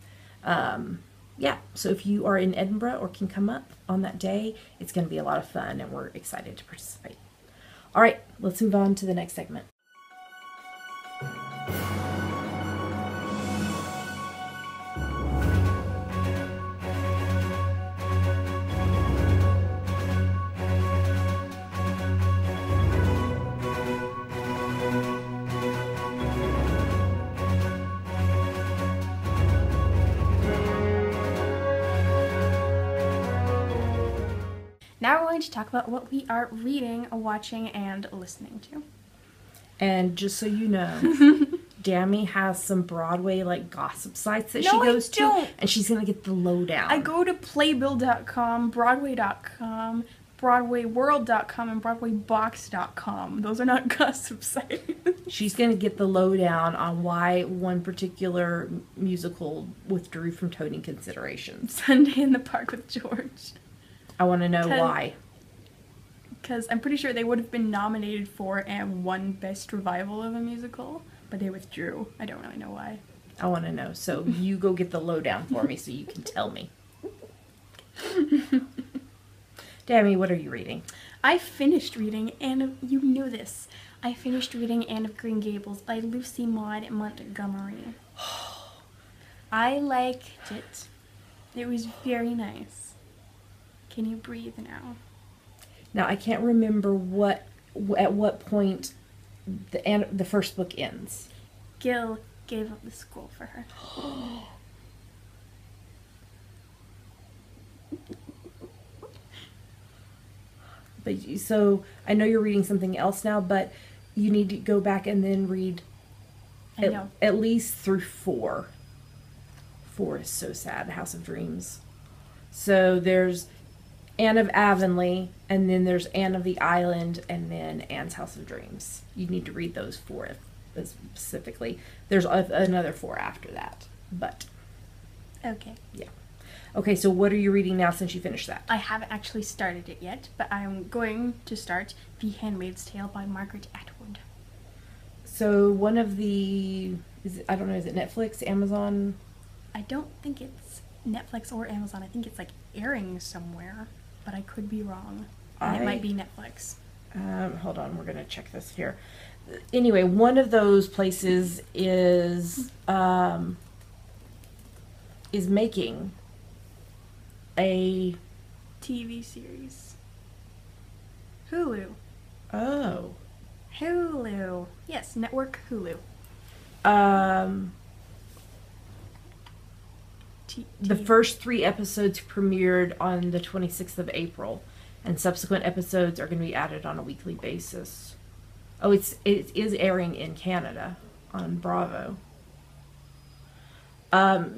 Yeah, so if you are in Edinburgh or can come up on that day, it's going to be a lot of fun and we're excited to participate. All right, let's move on to the next segment. Now we're going to talk about what we are reading, watching, and listening to. And just so you know, Dammy has some Broadway like gossip sites that she goes to, and she's gonna get the lowdown. I go to Playbill.com, Broadway.com, BroadwayWorld.com, and BroadwayBox.com. Those are not gossip sites. She's gonna get the lowdown on why one particular musical withdrew from toning considerations. Sunday in the Park with George. I want to know why. Because I'm pretty sure they would have been nominated for and won Best Revival of a Musical, but they withdrew. I don't really know why. I want to know. So you go get the lowdown for me so you can tell me. Dammy, what are you reading? I finished reading you knew this. I finished reading Anne of Green Gables by Lucy Maud Montgomery. I liked it. It was very nice. Can you breathe now? Now, I can't remember at what point the first book ends. Gil gave up the school for her. But so I know you're reading something else now, but you need to go back and then read at least through 4. 4 is so sad. House of Dreams. So there's Anne of Avonlea, and then there's Anne of the Island, and then Anne's House of Dreams. You need to read those 4 specifically. There's another 4 after that, but... Okay. Yeah. Okay, so what are you reading now since you finished that? I haven't actually started it yet, but I'm going to start The Handmaid's Tale by Margaret Atwood. So one of the... is it Netflix, Amazon? I don't think it's Netflix or Amazon. I think it's like airing somewhere. But I could be wrong. And it might be Netflix. Hold on, we're going to check this here. Anyway, one of those places is making a TV series. Hulu. Oh. Hulu. Yes, network Hulu. The first 3 episodes premiered on the 26th of April, and subsequent episodes are going to be added on a weekly basis. Oh, it is airing in Canada on Bravo.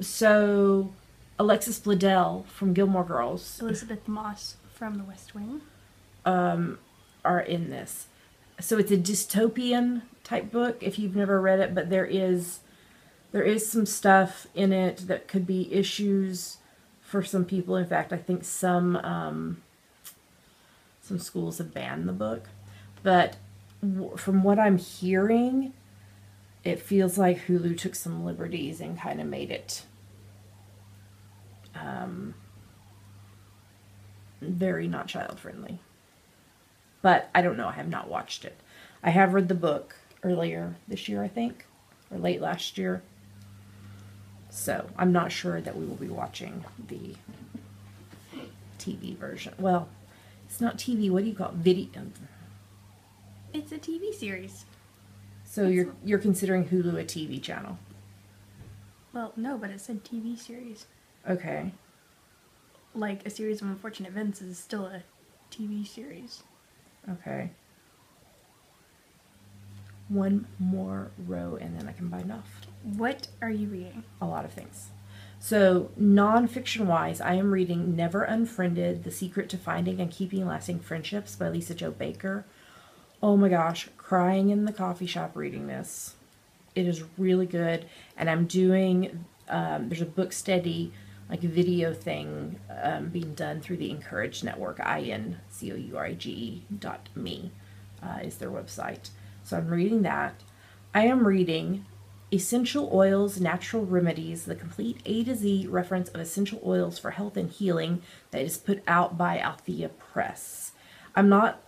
So Alexis Bledel from Gilmore Girls, Elizabeth Moss from The West Wing, are in this. So it's a dystopian type book if you've never read it, but there is There is some stuff in it that could be issues for some people. In fact, I think some schools have banned the book. But from what I'm hearing, it feels like Hulu took some liberties and kind of made it very not child friendly. But I don't know. I have not watched it. I have read the book earlier this year, I think, or late last year. So I'm not sure that we will be watching the TV version. Well, it's not TV. What do you call it? Video. It's a TV series. So you're considering Hulu a TV channel? Well, no, but it said TV series. Okay. Like, a series of unfortunate events is still a TV series. Okay. One more row and then I can bite off. What are you reading? A lot of things. So, nonfiction wise, I am reading Never Unfriended: The Secret to Finding and Keeping Lasting Friendships by Lisa Jo Baker. Oh my gosh, crying in the coffee shop reading this. It is really good. And I'm doing, there's a book study, like a video thing being done through the Encourage Network, INCOURIGE.me is their website. So I'm reading that. I am reading Essential Oils, Natural Remedies, the complete A to Z reference of essential oils for health and healing that is put out by Althea Press. I'm not,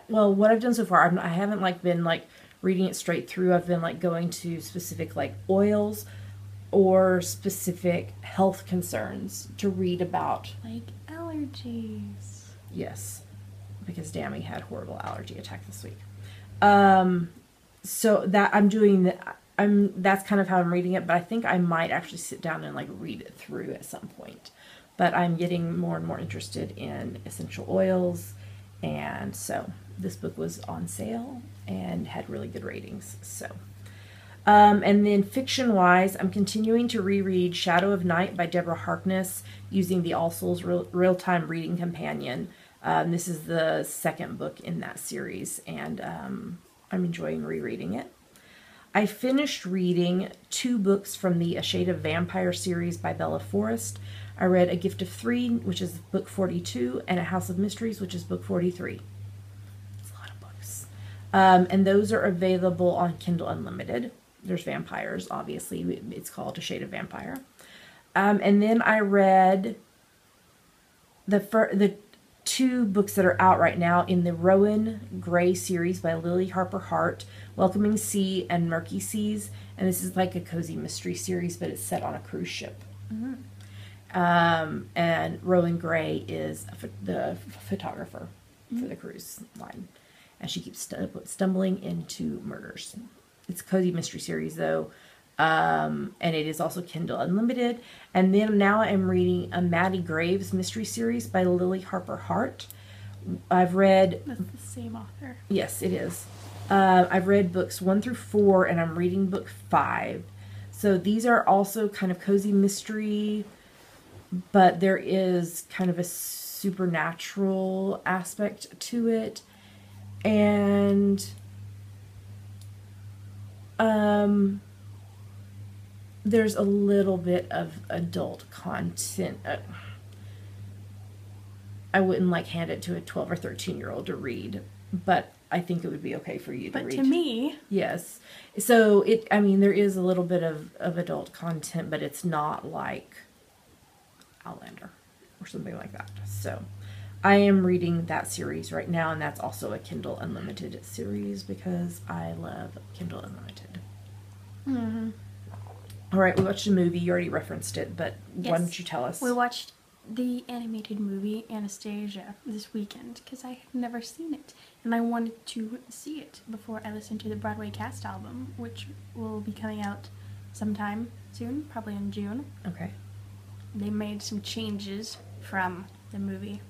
well, what I've done so far, I haven't like been like reading it straight through. I've been like going to specific like oils or specific health concerns to read about. Like allergies. Yes, because Dammy had horrible allergy attack this week. So that I'm doing that. That's kind of how I'm reading it, but I think I might actually sit down and like read it through at some point. But I'm getting more and more interested in essential oils, and so this book was on sale and had really good ratings. So, and then fiction-wise, I'm continuing to reread Shadow of Night by Deborah Harkness using the All Souls Real-Time Reading Companion. This is the second book in that series, and I'm enjoying rereading it. I finished reading 2 books from the A Shade of Vampire series by Bella Forrest. I read A Gift of Three, which is book 42, and A House of Mysteries, which is book 43. It's a lot of books. And those are available on Kindle Unlimited. There's vampires, obviously. It's called A Shade of Vampire. And then I read the 2 books that are out right now in the Rowan Gray series by Lily Harper Hart, Welcoming Sea and Murky Seas. And this is like a cozy mystery series, but it's set on a cruise ship. Mm-hmm. And Rowan Gray is the photographer for the cruise line. And she keeps stumbling into murders. It's a cozy mystery series, though. And it is also Kindle Unlimited. And then now I'm reading a Maddie Graves mystery series by Lily Harper Hart. I've read... That's the same author. Yes, it is. I've read books 1 through 4, and I'm reading book 5. So these are also kind of cozy mystery, but there is kind of a supernatural aspect to it. And... there's a little bit of adult content. I wouldn't like hand it to a 12 or 13-year-old to read, but I think it would be okay for you to read. But to me... Yes. So, there is a little bit of adult content, but it's not like Outlander or something like that. So, I am reading that series right now, and that's also a Kindle Unlimited series because I love Kindle Unlimited. Mm-hmm. All right, we watched a movie. You already referenced it, but yes. Why don't you tell us? We watched the animated movie Anastasia this weekend because I had never seen it, and I wanted to see it before I listened to the Broadway cast album, which will be coming out sometime soon, probably in June. Okay. They made some changes from the movie.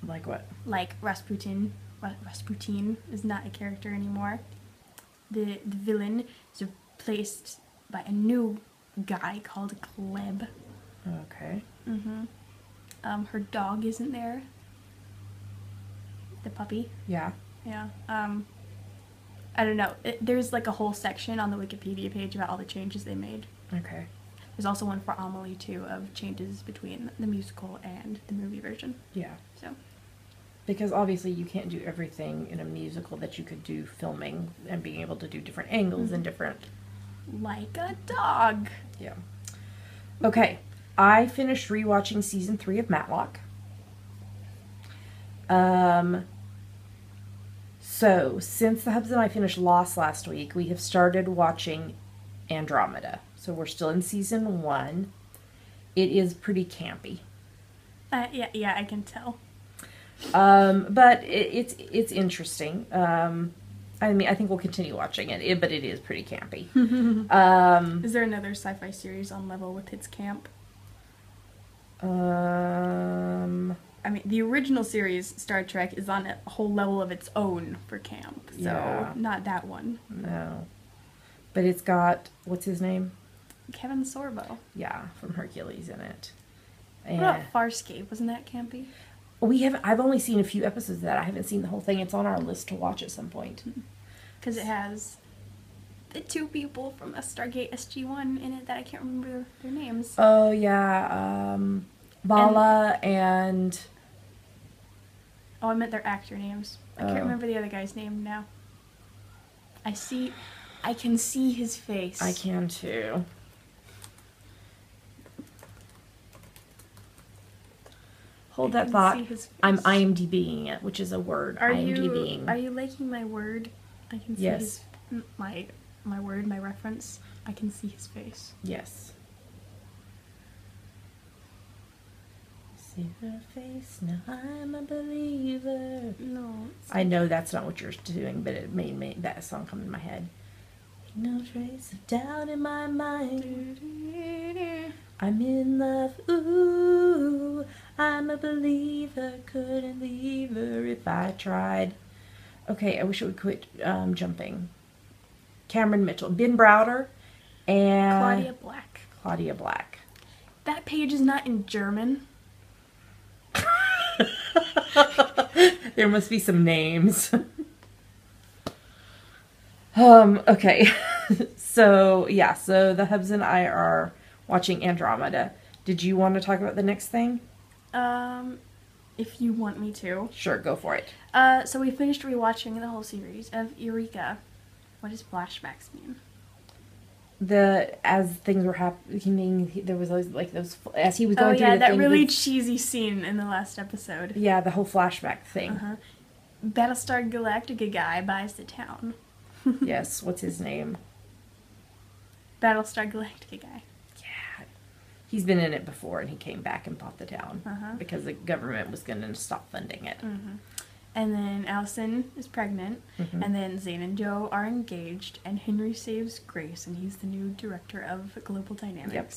Like what? Like Rasputin. Rasputin is not a character anymore. The villain is replaced by a new guy called Gleb. Okay. Mm-hmm. Her dog isn't there. The puppy. Yeah. Yeah. I don't know. There's like a whole section on the Wikipedia page about all the changes they made. Okay. There's also one for Amelie, too, of changes between the musical and the movie version. Yeah. So. Because obviously you can't do everything in a musical that you could do filming and being able to do different angles and different... Like a dog. Yeah. Okay. I finished rewatching season 3 of Matlock. So, since the hubs and I finished Lost last week, we have started watching Andromeda. So we're still in season 1. It is pretty campy. Yeah, I can tell. But it's interesting. I mean, I think we'll continue watching it, but it is pretty campy. Is there another sci-fi series on level with its camp? I mean, the original series, Star Trek, is on a whole level of its own for camp, so Yeah. not that one. No. But it's got, what's his name? Kevin Sorbo. Yeah, from Hercules in it. What about Farscape? Wasn't that campy? I've only seen a few episodes of that. I haven't seen the whole thing. It's on our list to watch at some point. Because it has the 2 people from Stargate SG-1 in it that I can't remember their names. Oh, yeah. Vala and... Oh, I meant their actor names. I can't remember the other guy's name now. I can see his face. I can too. Hold that thought. I'm IMDbing it, which is a word. Are IMDbing. you liking my word? I can see Yes. my word, my reference. I can see his face. Yes. See her face, now I'm a believer. No. I know that's not what you're doing, but it made that song come in my head. No trace of doubt in my mind. I'm in love, ooh. I'm a believer, couldn't leave her if I tried. Okay, I wish it would quit jumping. Cameron Mitchell, Ben Browder, and Claudia Black. That page is not in German. There must be some names. Okay. So the hubs and I are watching Andromeda. Did you want to talk about the next thing? If you want me to. Sure, go for it. So we finished rewatching the whole series of Eureka. What does flashbacks mean? As things were happening, there was always like those, as he was going through the that thing, really cheesy scene in the last episode. Yeah, the whole flashback thing. Battlestar Galactica guy buys the town. Yes, what's his name? Battlestar Galactica guy. Yeah. He's been in it before, and he came back and bought the town because the government was going to stop funding it. And then Allison is pregnant, and then Zane and Joe are engaged, and Henry saves Grace, and he's the new director of Global Dynamics. Yep.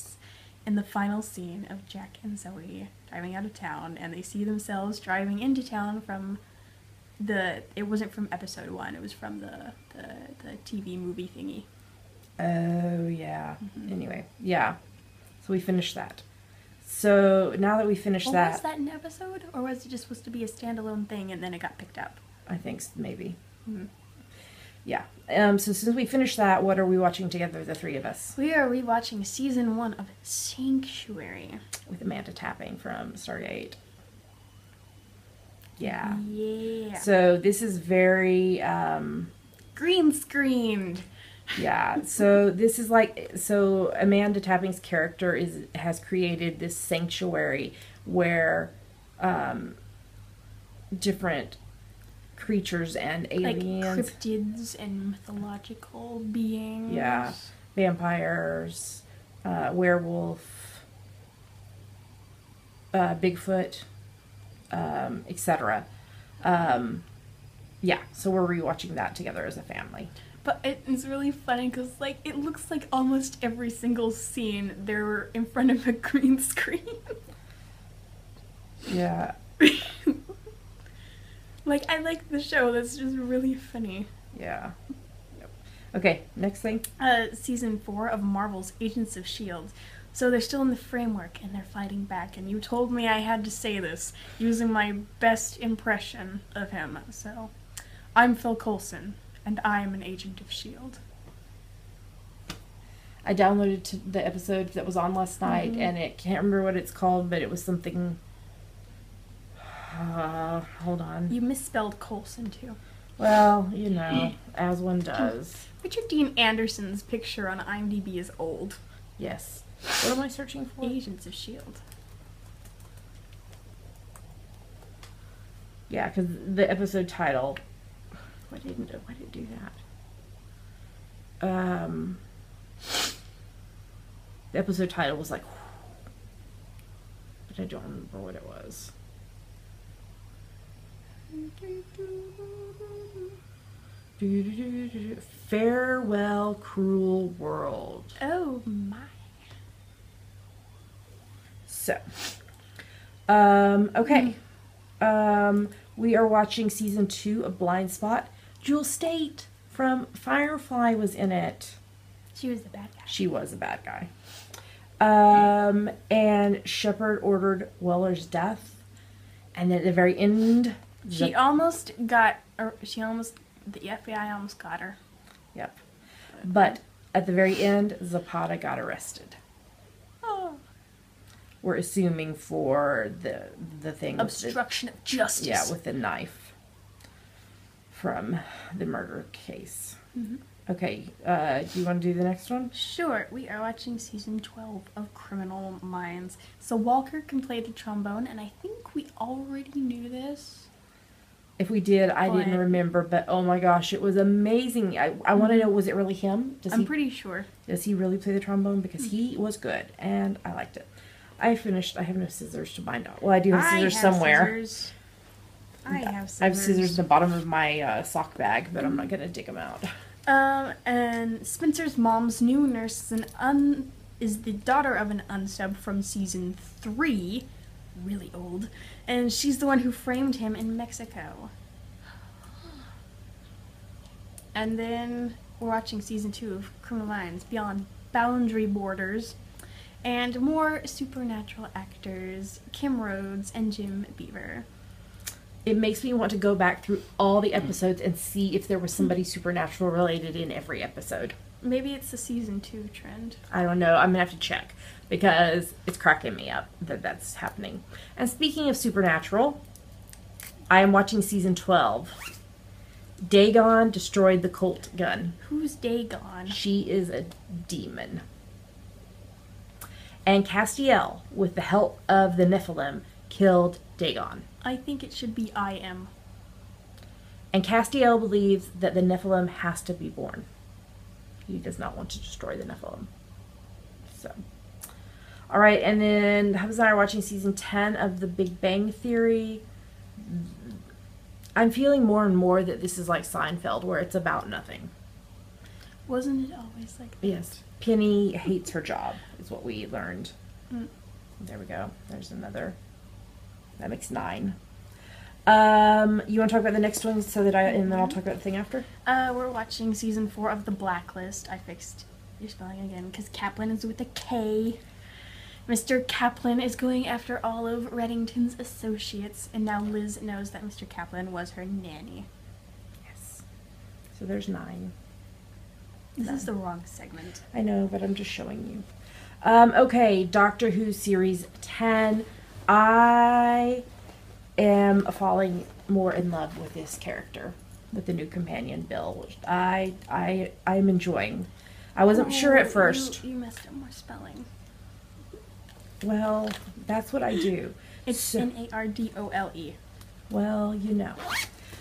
In the final scene of Jack and Zoe driving out of town, and they see themselves driving into town from it wasn't from episode 1, it was from the TV movie thingy. Oh, yeah. Anyway, yeah. So we finished that. So now that we finished that... Was that an episode? Or was it just supposed to be a standalone thing and then it got picked up? I think maybe. Yeah. So since we finished that, what are we watching together, the 3 of us? We are rewatching season 1 of Sanctuary. With Amanda Tapping from Stargate. Yeah. Yeah. So this is very... green screened. Yeah, so this is so Amanda Tapping's character has created this sanctuary where different creatures and aliens, like cryptids and mythological beings. Yeah, vampires, werewolf, Bigfoot, etc. Yeah, so we're rewatching that together as a family. But it's really funny because, like, it looks like almost every single scene they're in front of a green screen. Yeah. Like, I like the show. That's just really funny. Yeah. Yep. Okay, next thing. Season 4 of Marvel's Agents of S.H.I.E.L.D. So they're still in the framework and they're fighting back. And you told me I had to say this using my best impression of him. So, I'm Phil Coulson. And I'm an agent of S.H.I.E.L.D. I downloaded the episode that was on last night, and it can't remember what it's called, but it was something. Hold on. You misspelled Coulson too. Well, you know, as one does. Richard Dean Anderson's picture on IMDb is old. Yes. What am I searching for? Agents of S.H.I.E.L.D. Yeah, because the episode title. Why did it do that? The episode title was like, but I don't remember what it was. Farewell, Cruel World. Oh my. So, okay. We are watching season 2 of Blind Spot. Jewel State from Firefly was in it. She was the bad guy. She was a bad guy. And Shepard ordered Weller's death. And then at the very end... the FBI almost got her. Yep. But at the very end, Zapata got arrested. Oh. We're assuming for the thing... Obstruction of justice. Yeah, with the knife from the murder case. Mm-hmm. Okay, do you want to do the next one? Sure, we are watching season 12 of Criminal Minds. So Walker can play the trombone, and I think we already knew this. If we did, I didn't remember, but oh my gosh, it was amazing. I want to know, was it really him? I'm pretty sure. Does he really play the trombone? Because he was good, and I liked it. I have no scissors to bind off. Well, I do have scissors somewhere. Scissors. I have scissors. I have scissors in the bottom of my sock bag, but I'm not going to dig them out. And Spencer's mom's new nurse is the daughter of an unsub from season 3, really old, and she's the one who framed him in Mexico. And then we're watching season 2 of Criminal Minds Beyond Boundary Borders, and more supernatural actors, Kim Rhodes and Jim Beaver. It makes me want to go back through all the episodes and see if there was somebody supernatural related in every episode. Maybe it's the season 2 trend. I don't know. I'm going to have to check because it's cracking me up that that's happening. And speaking of supernatural, I am watching season 12. Dagon destroyed the cult gun. Who's Dagon? She is a demon. And Castiel, with the help of the Nephilim, killed Dagon. I think it should be I am. And Castiel believes that the Nephilim has to be born. He does not want to destroy the Nephilim. So, all right, and then Hubs and I are watching season 10 of The Big Bang Theory. I'm feeling more and more that this is like Seinfeld, where it's about nothing. Wasn't it always like that? Yes. Penny hates her job, is what we learned. Mm. There we go. There's another. That makes 9. You want to talk about the next one and then I'll talk about the thing after? We're watching season 4 of The Blacklist. I fixed your spelling again because Kaplan is with a K. Mr. Kaplan is going after all of Reddington's associates, and now Liz knows that Mr. Kaplan was her nanny. Yes. So there's 9. This is the wrong segment. I know, but I'm just showing you. Okay, Doctor Who Series 10. I am falling more in love with this character, with the new companion, Bill, which I'm enjoying. I wasn't sure at first. You messed up more spelling. Well, that's what I do. It's Nardole. Well, you know.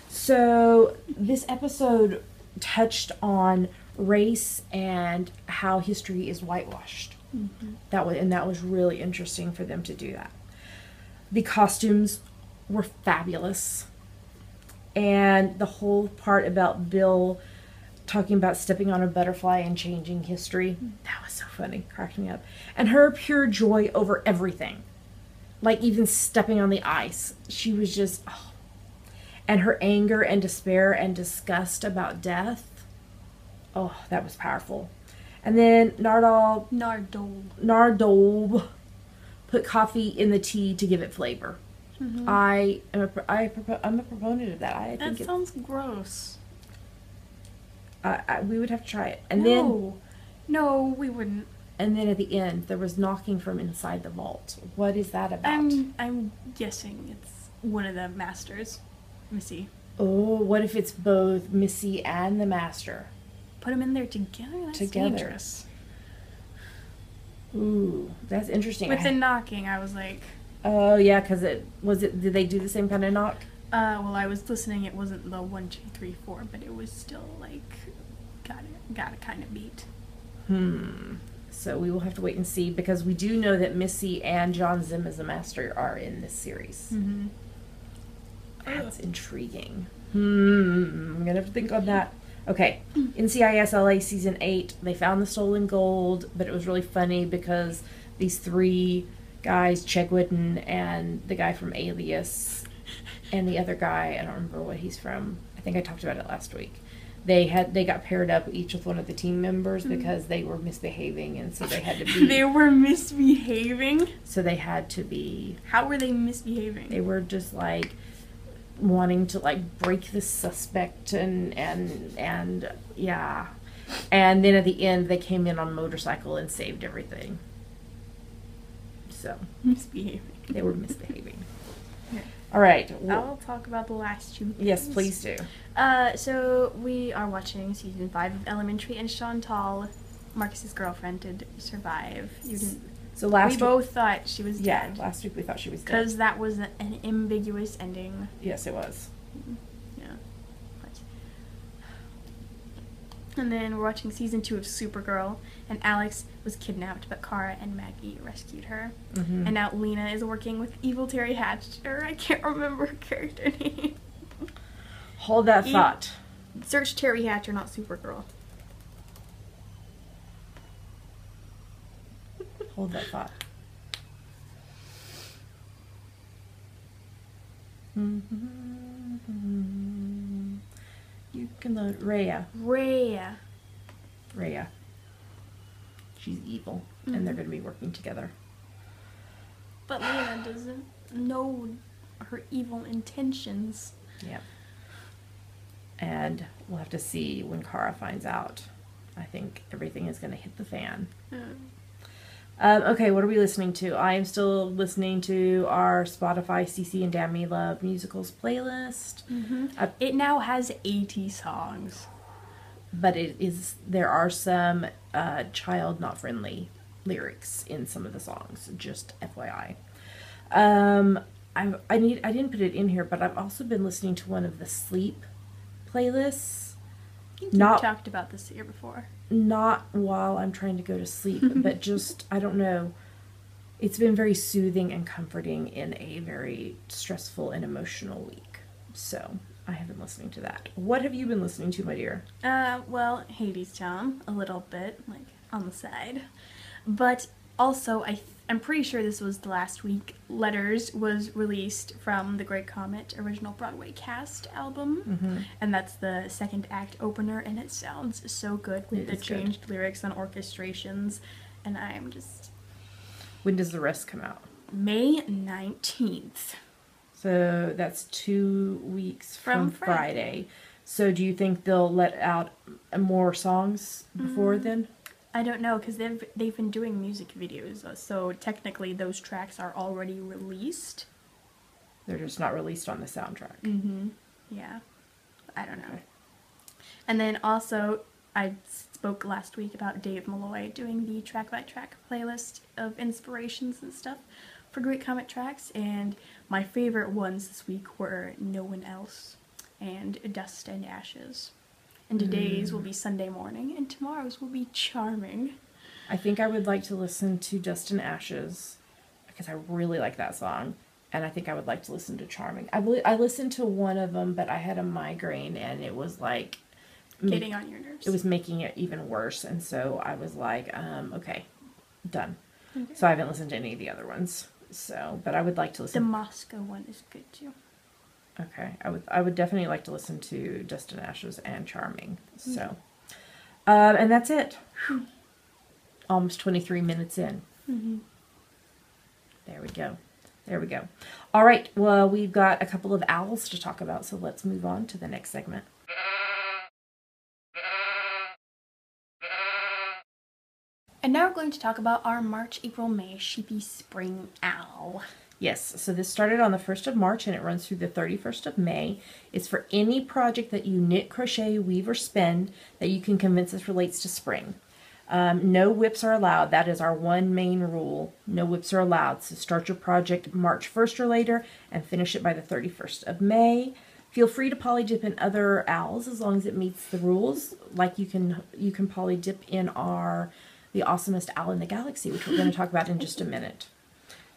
So this episode touched on race and how history is whitewashed. Mm-hmm. That was really interesting for them to do that. The costumes were fabulous. And the whole part about Bill talking about stepping on a butterfly and changing history, that was so funny, cracked me up. And her pure joy over everything. Like even stepping on the ice. She was just, oh. And her anger and despair and disgust about death. Oh, that was powerful. And then Nardole put coffee in the tea to give it flavor. Mm-hmm. I'm a proponent of that. I think that sounds gross. we would have to try it. And then No, we wouldn't. And then at the end, there was knocking from inside the vault. What is that about? I'm guessing it's one of the masters. Let me see. Oh, what if it's both Missy and the Master? Put them in there together? That's dangerous. Ooh, that's interesting. With the knocking, I was like... Oh, yeah, because did they do the same kind of knock? Well, I was listening, it wasn't the 1, 2, 3, 4, but it was still, like, got it kind of beat. So we will have to wait and see, because we do know that Missy and John Zim as the Master are in this series. Mm-hmm. That's intriguing. I'm going to have to think on that. Okay, NCIS LA Season 8, they found the stolen gold, but it was really funny because these 3 guys, Chegwin and the guy from Alias, and the other guy, I don't remember what he's from. I think I talked about it last week. They got paired up each with one of the team members because they were misbehaving, and so they had to be... They were misbehaving? So they had to be... How were they misbehaving? They were just, like, wanting to, like, break the suspect and yeah. And then at the end, they came in on a motorcycle and saved everything. So... Misbehaving. They were misbehaving. All right. I'll talk about the last 2 things. Yes, please do. So we are watching season 5 of Elementary, and Chantal, Marcus's girlfriend, did survive. So we both thought she was dead. Yeah, last week we thought she was dead. Because that was an ambiguous ending. Yes, it was. Yeah. And then we're watching season 2 of Supergirl, and Alex was kidnapped, but Kara and Maggie rescued her. Mm-hmm. And now Lena is working with Evil Terry Hatcher. I can't remember her character name. Hold that thought. Search Terry Hatcher, not Supergirl. Hold that thought. You can load Rhea. She's evil, and they're going to be working together. But Lena doesn't know her evil intentions. Yeah. And we'll have to see when Kara finds out. I think everything is going to hit the fan. Okay, what are we listening to? I am still listening to our Spotify CC and Dammy Love Musicals playlist. It now has 80 songs. But there are some child not friendly lyrics in some of the songs, just FYI. I didn't put it in here, but I've also been listening to one of the sleep playlists. I think you talked about this year before. Not while I'm trying to go to sleep, but just, I don't know. It's been very soothing and comforting in a very stressful and emotional week. So I have been listening to that. What have you been listening to, my dear? Well, Hadestown, a little bit, like, on the side. But also, I'm pretty sure this was the last week, Letters was released from the Great Comet original Broadway cast album. And that's the second act opener, and it sounds so good with the changed lyrics and orchestrations. And I'm just... When does the rest come out? May 19th. So that's 2 weeks from Friday. So do you think they'll let out more songs before then? I don't know, because they've been doing music videos, so technically those tracks are already released. They're just not released on the soundtrack. Yeah. I don't know. And then also, I spoke last week about Dave Malloy doing the track-by-track playlist of inspirations and stuff for Great Comet tracks, and my favorite ones this week were No One Else and Dust and Ashes. And today's will be Sunday Morning, and tomorrow's will be Charming. I think I would like to listen to Dust and Ashes, because I really like that song, and I think I would like to listen to Charming. I listened to one of them, but I had a migraine, and it was like... Getting on your nerves. It was making it even worse, and so I was like, okay, done. Okay. So I haven't listened to any of the other ones. So, but I would like to listen. The Moscow one is good too. Okay, I would definitely like to listen to Dust and Ashes and Charming. So, and that's it. Almost 23 minutes in. There we go. There we go. All right. Well, we've got a couple of owls to talk about, so let's move on to the next segment. And now we're going to talk about our March, April, May Sheepy Spring Owl. Yes, so this started on the 1st of March and it runs through the 31st of May. It's for any project that you knit, crochet, weave, or spin that you can convince us relates to spring. No whips are allowed. That is our one main rule. No whips are allowed. So start your project March 1st or later and finish it by the 31st of May. Feel free to poly dip in other owls as long as it meets the rules. Like you can poly dip in the awesomest owl in the galaxy, which we're going to talk about in just a minute.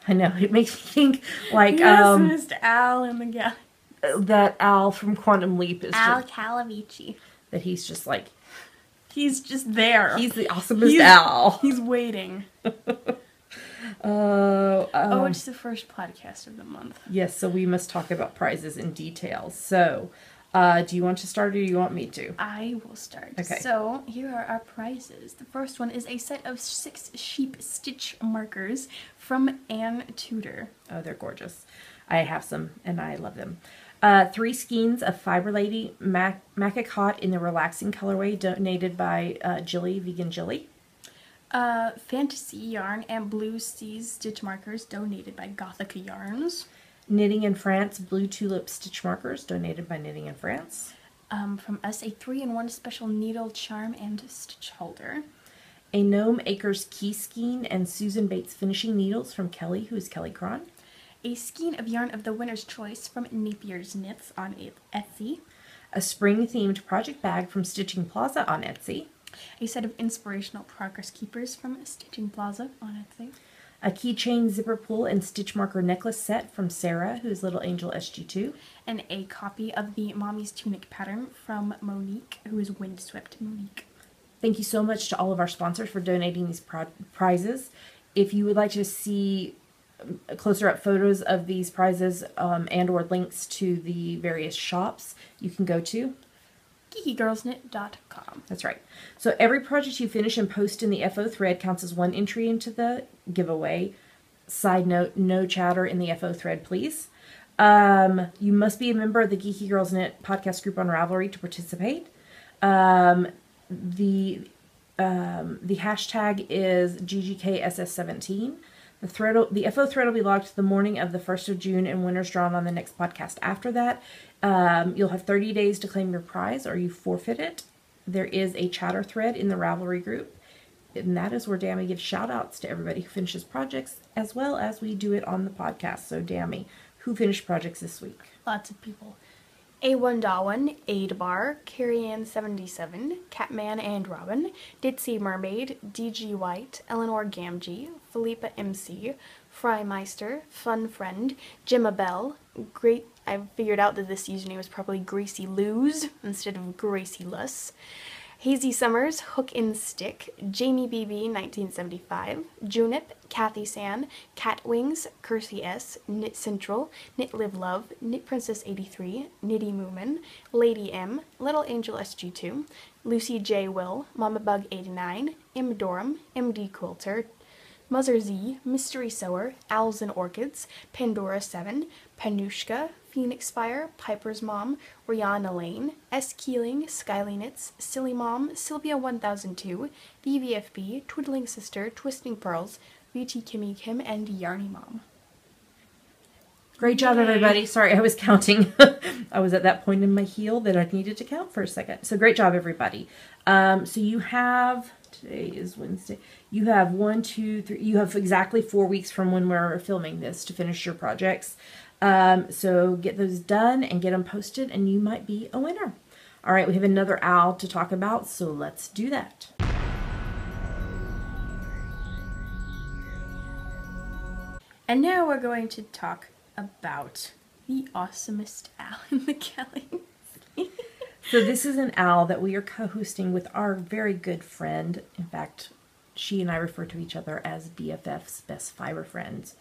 I know, it makes me think like Awesomest owl in the galaxy. That owl from Quantum Leap is Al Calavici. that he's just like, He's just there. he's the awesomest owl. He's waiting. It's the first podcast of the month. Yes, so we must talk about prizes in detail. So, do you want to start or do you want me to? I will start. Okay. So, here are our prizes. The first one is a set of 6 sheep stitch markers from Anne Tudor. Oh, they're gorgeous. I have some and I love them. 3 skeins of Fiber Lady Macaque Hot in the relaxing colorway donated by Jilly, Vegan Jilly. Fantasy yarn and Blue Seas stitch markers donated by Gothica Yarns. Knitting in France Blue Tulip stitch markers donated by Knitting in France. From us, a 3-in-1 special needle charm and stitch holder. A Gnome Acres key skein and Susan Bates finishing needles from Kelly, who is Kelly Cron. A skein of yarn of the winner's choice from Napier's Knits on Etsy. A spring-themed project bag from Stitching Plaza on Etsy. A set of inspirational progress keepers from Stitching Plaza on Etsy. A keychain zipper pull and stitch marker necklace set from Sarah, who is Little Angel SG2. And a copy of the Mommy's Tunic pattern from Monique, who is Windswept Monique. Thank you so much to all of our sponsors for donating these prizes. If you would like to see closer up photos of these prizes and or links to the various shops, you can go to geekygirlsknit.com. That's right. So every project you finish and post in the FO thread counts as 1 entry into the giveaway. Side note, no chatter in the FO thread, please. You must be a member of the Geeky Girls Knit podcast group on Ravelry to participate. The hashtag is GGKSS17. The FO thread will be logged the morning of the 1st of June and winners drawn on the next podcast after that. You'll have 30 days to claim your prize or you forfeit it. There is a chatter thread in the Ravelry group, and that is where Dammy gives shout outs to everybody who finishes projects, as well as we do it on the podcast. So Dammy, who finished projects this week? Lots of people. A1 Dawan, Aidbar, Carrie-Ann77, Catman and Robin, Ditzy Mermaid, DG White, Eleanor Gamgee, Philippa MC, Frymeister, Fun Friend, Gemma Bell, I figured out that this username was probably Gracie Lose instead of Gracie Luss, Hazy Summers, Hook and Stick, Jamie BB 1975, Junip, Kathy San, Cat Wings, Kersey S, Knit Central, Knit Live Love, Knit Princess 83, Knitty Moomin, Lady M, Little Angel SG2, Lucy J. Will, Mama Bug 89, M. Dorham, MD Quilter, Muzzer Z, Mystery Sower, Owls and Orchids, Pandora 7, Panushka, Phoenix Fire, Piper's Mom, Rihanna Lane, S. Keeling, Skyly Knits, Silly Mom, Sylvia 1002, DVFB, Twiddling Sister, Twisting Pearls, VT Kimmy Kim, and Yarny Mom. Great job, everybody. Sorry, I was counting. I was at that point in my heel that I needed to count for a second. So great job, everybody. So you have, today is Wednesday, you have 1, 2, 3, you have exactly 4 weeks from when we're filming this to finish your projects. So get those done and get them posted and you might be a winner. All right, we have another owl to talk about, so let's do that. And now we're going to talk about the awesomest owl in the galaxy. So this is an owl that we are co-hosting with our very good friend. In fact, she and I refer to each other as BFFs, best fiber friends.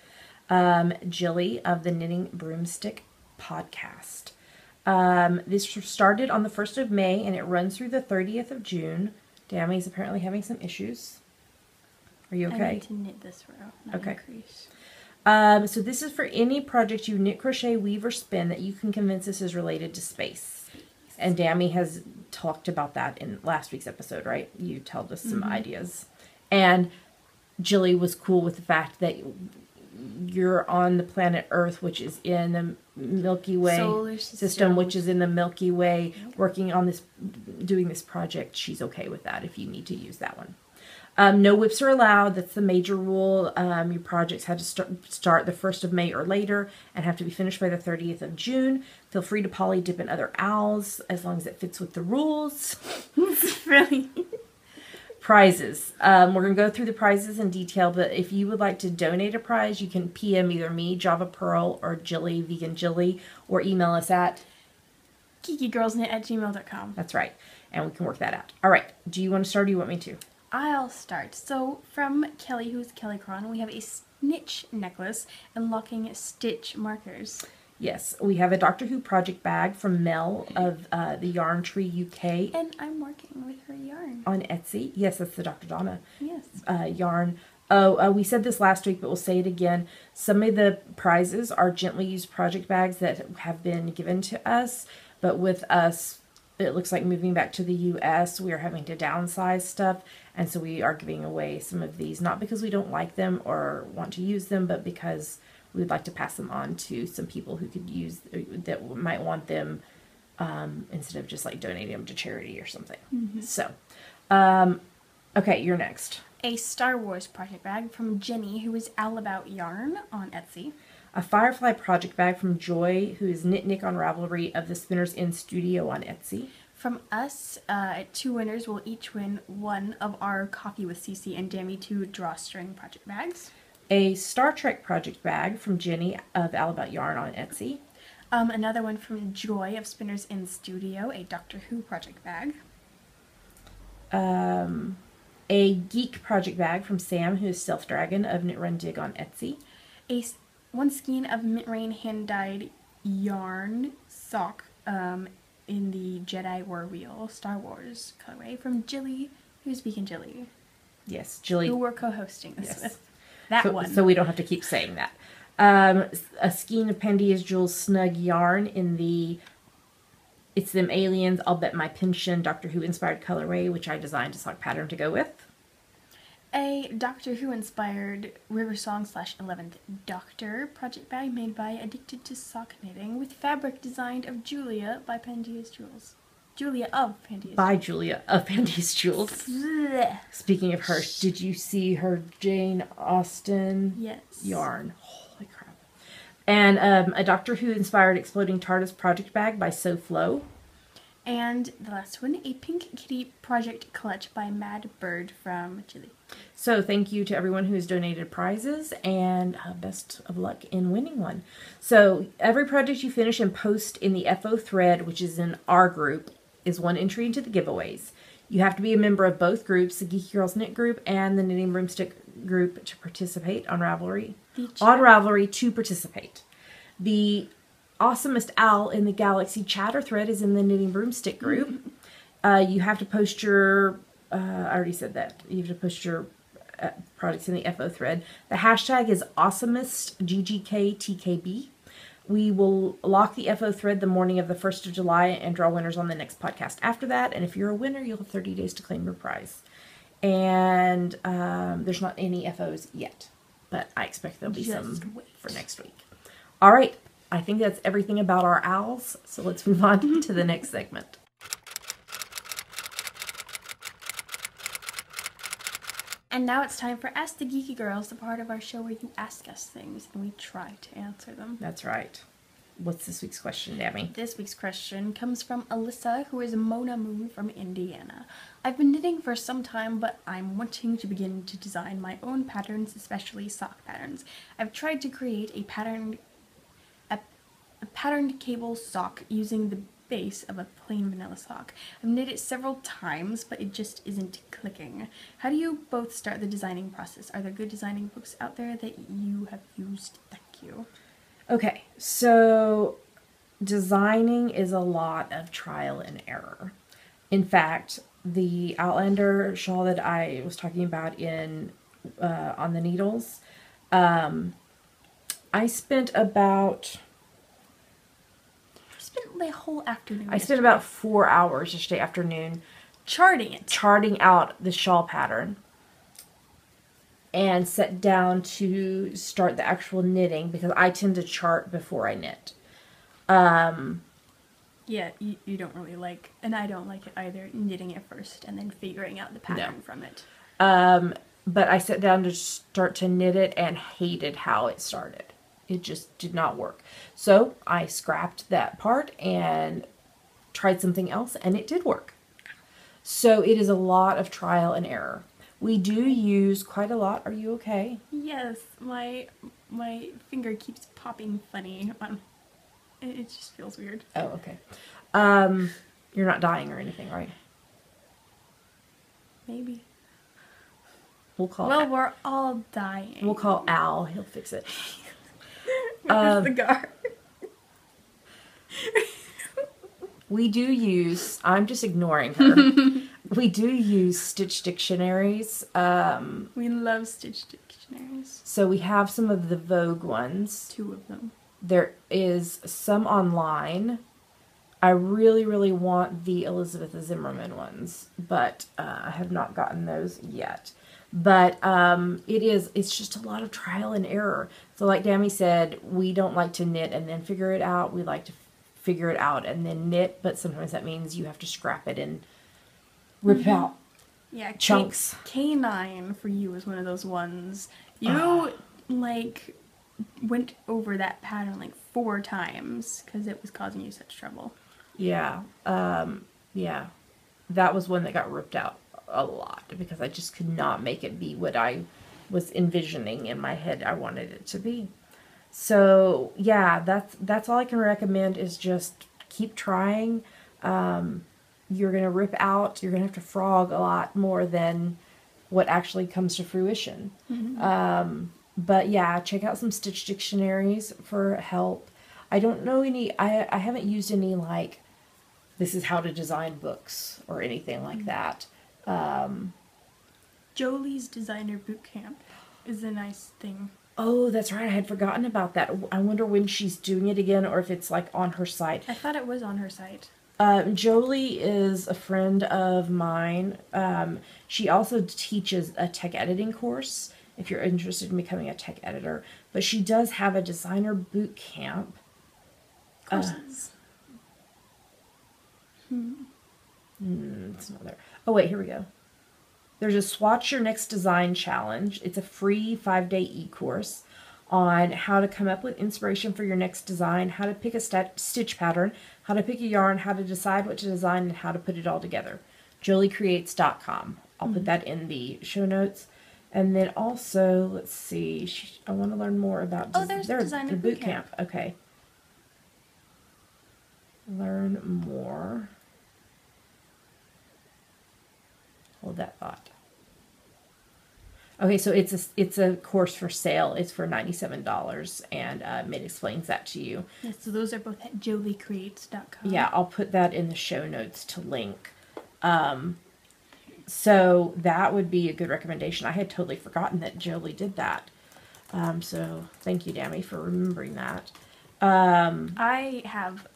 Jilly of the Knitting Broomstick podcast. This started on the 1st of May and it runs through the 30th of June. Dammy's apparently having some issues. Are you okay? I need to knit this row, not okay. increase. So this is for any project you knit, crochet, weave, or spin that you can convince us is related to space. And Dammy has talked about that in last week's episode, right? You told us some ideas. And Jilly was cool with the fact that you're on the planet Earth, which is in the Milky Way Solar system, which is in the Milky Way, working on this, doing this project. She's okay with that if you need to use that one. No whips are allowed. That's the major rule. Your projects had to start the 1st of May or later and have to be finished by the 30th of June. Feel free to poly dip in other owls as long as it fits with the rules. Really? Prizes. We're going to go through the prizes in detail, but if you would like to donate a prize, you can PM either me, Java Pearl, or Jilly, Vegan Jilly, or email us at geekygirlsnet@gmail.com. That's right. And we can work that out. All right. Do you want to start or do you want me to? I'll start. So from Kelly, who's Kelly Cron, we have a snitch necklace and locking stitch markers. Yes, we have a Doctor Who project bag from Mel of the Yarn Tree UK. And I'm working with her yarn. On Etsy. Yes, that's the Dr. Donna Yes. yarn. Oh, we said this last week, but we'll say it again. Some of the prizes are gently used project bags that have been given to us, but with us, it looks like moving back to the U.S., we are having to downsize stuff, and so we are giving away some of these, not because we don't like them or want to use them, but because we would like to pass them on to some people who could use, that might want them, instead of just like donating them to charity or something. Mm-hmm. So, okay, you're next. A Star Wars project bag from Jenny, who is All About Yarn on Etsy. A Firefly project bag from Joy, who is Knit Nick on Ravelry of the Spinners In Studio on Etsy. From us, 2 winners will each win one of our Coffee with CC and Dammy 2 drawstring project bags. A Star Trek project bag from Jenny of All About Yarn on Etsy. Another one from Joy of Spinners In Studio, a Doctor Who project bag. A Geek project bag from Sam, who is Stealth Dragon of Knit Run Dig on Etsy. One skein of Mint Rain hand-dyed yarn sock in the Jedi War Wheel Star Wars colorway from Jilly, who's Vegan Jilly. Yes, Jilly. Who we're co-hosting this Yes. with. That one. So we don't have to keep saying that. A skein of Pandia's Jewels Snug yarn in the It's Them Aliens, I'll Bet My Pension Doctor Who inspired colorway, which I designed a sock pattern to go with. A Doctor Who inspired River Song / 11th Doctor project bag made by Addicted to Sock Knitting with fabric designed of Julia by Pandia's Jewels. Julia of Pandia's By Julia of Pandia's Jewels. Jewels. Speaking of her, did you see her Jane Austen Yes. yarn? Holy crap. And a Doctor Who inspired Exploding TARDIS project bag by So Flo. And the last one, a Pink Kitty project clutch by Mad Bird from Chile. So thank you to everyone who has donated prizes, and best of luck in winning one. So every project you finish and post in the FO thread, which is in our group, is one entry into the giveaways. You have to be a member of both groups, the Geeky Girls Knit group and the Knitting Broomstick group, to participate on Ravelry. On Ravelry to participate. The awesomest owl in the Galaxy chatter thread is in the Knitting Broomstick group. You have to post your, I already said that, you have to post your products in the FO thread. The hashtag is awesomestggktkb. We will lock the FO thread the morning of the 1st of July and draw winners on the next podcast after that. And if you're a winner, you'll have 30 days to claim your prize. And there's not any FOs yet, but I expect there'll be some for next week. All right. I think that's everything about our owls. So let's move on to the next segment. And now it's time for Ask the Geeky Girls, the part of our show where you ask us things and we try to answer them. That's right. What's this week's question, Dammy? This week's question comes from Alyssa, who is Mona Moon from Indiana. I've been knitting for some time, but I'm wanting to begin to design my own patterns, especially sock patterns. I've tried to create a patterned cable sock using the base of a plain vanilla sock. I've knit it several times, but it just isn't clicking. How do you both start the designing process? Are there good designing books out there that you have used? Thank you. Okay, so designing is a lot of trial and error. In fact, the Outlander shawl that I was talking about in on the needles, I spent the whole afternoon. I spent about 4 hours yesterday afternoon charting it. Charting out the shawl pattern. and sat down to start the actual knitting, because I tend to chart before I knit. Yeah, you don't really like, and I don't like it either, knitting it first and then figuring out the pattern from it. But I sat down to start to knit it and hated how it started. It just did not work. So I scrapped that part and tried something else, and it did work. So it is a lot of trial and error. We do use quite a lot. Are you okay? Yes, my finger keeps popping funny. It just feels weird. Oh, okay. You're not dying or anything, right? Maybe. We'll call. Well, we're all dying. We'll call Al. He'll fix it. Where's the guard? We do use. I'm just ignoring her. We do use Stitch dictionaries. We love Stitch dictionaries. So we have some of the Vogue ones. 2 of them. There is some online. I really, really want the Elizabeth Zimmerman ones, but I have not gotten those yet. But it's just a lot of trial and error. So like Dammy said, we don't like to knit and then figure it out. We like to figure it out and then knit, but sometimes that means you have to scrap it and rip out chunks. K9 for you was one of those ones. You like went over that pattern like 4 times because it was causing you such trouble. Yeah. Yeah. That was one that got ripped out a lot because I just could not make it be what I was envisioning in my head I wanted it to be. So yeah, that's all I can recommend is just keep trying. You're going to rip out, you're going to have to frog a lot more than what actually comes to fruition. But yeah, check out some Stitch dictionaries for help. I don't know any, I haven't used any like, this is how to design books or anything like that. Jolie's Designer Bootcamp is a nice thing. Oh, that's right. I had forgotten about that. I wonder when she's doing it again or if it's like on her site. I thought it was on her site. Jolie is a friend of mine. She also teaches a tech editing course if you're interested in becoming a tech editor. But she does have a designer boot camp. Courses. It's not there. Oh, wait, here we go. There's a Swatch Your Next Design Challenge. It's a free 5-day e-course on how to come up with inspiration for your next design, how to pick a stitch pattern, how to pick a yarn, how to decide what to design, and how to put it all together. JolieCreates.com. I'll put that in the show notes. And then also, let's see, I want to learn more about there's Designer boot camp. Okay. Learn more. Hold that thought. Okay, so it's a course for sale. It's for $97, and it explains that to you. Yes, so those are both at joliecreates.com. Yeah, I'll put that in the show notes to link. So that would be a good recommendation. I had totally forgotten that Jolie did that. So thank you, Dammy, for remembering that. I have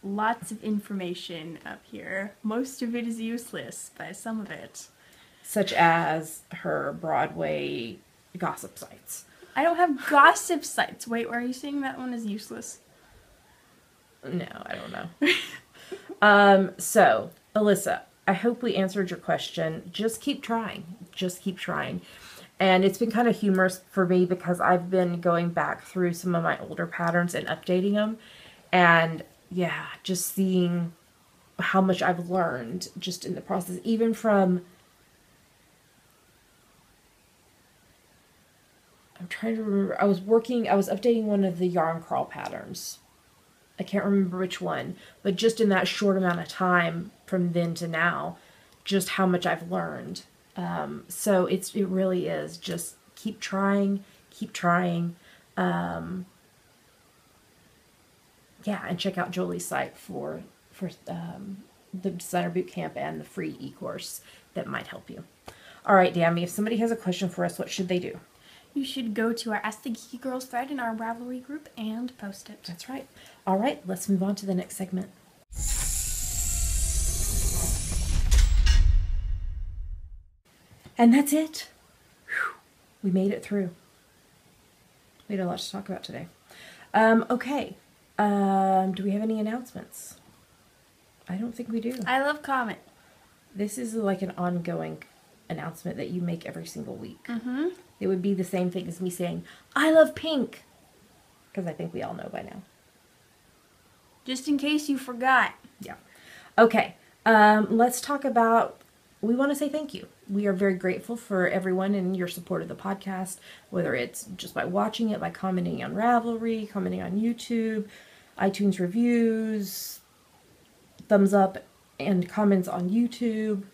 lots of information up here. Most of it is useless, but some of it. Such as her Broadway gossip sites. I don't have gossip sites. Wait, are you saying that one is useless? No, I don't know. So, Alyssa, I hope we answered your question. Just keep trying. Just keep trying. And it's been kind of humorous for me because I've been going back through some of my older patterns and updating them. And yeah, just seeing how much I've learned just in the process. Even from, I'm trying to remember, I was updating one of the yarn crawl patterns. I can't remember which one, but just in that short amount of time from then to now, just how much I've learned. So it really is just keep trying, yeah, and check out Jolie's site for the Designer Bootcamp and the free e-course that might help you. All right, Dammy, if somebody has a question for us, what should they do? You should go to our Ask the Geeky Girls thread in our Ravelry group and post it. That's right. All right, let's move on to the next segment. And that's it. Whew. We made it through. We had a lot to talk about today. Okay. Do we have any announcements? I don't think we do. I love Comet. This is like an ongoing announcement that you make every single week. Mm-hmm. It would be the same thing as me saying, I love pink. Because I think we all know by now. Just in case you forgot. Yeah. Okay. Let's talk about, we want to say thank you. We are very grateful for everyone and your support of the podcast, whether it's just by watching it, by commenting on Ravelry, commenting on YouTube, iTunes reviews, thumbs up and comments on YouTube,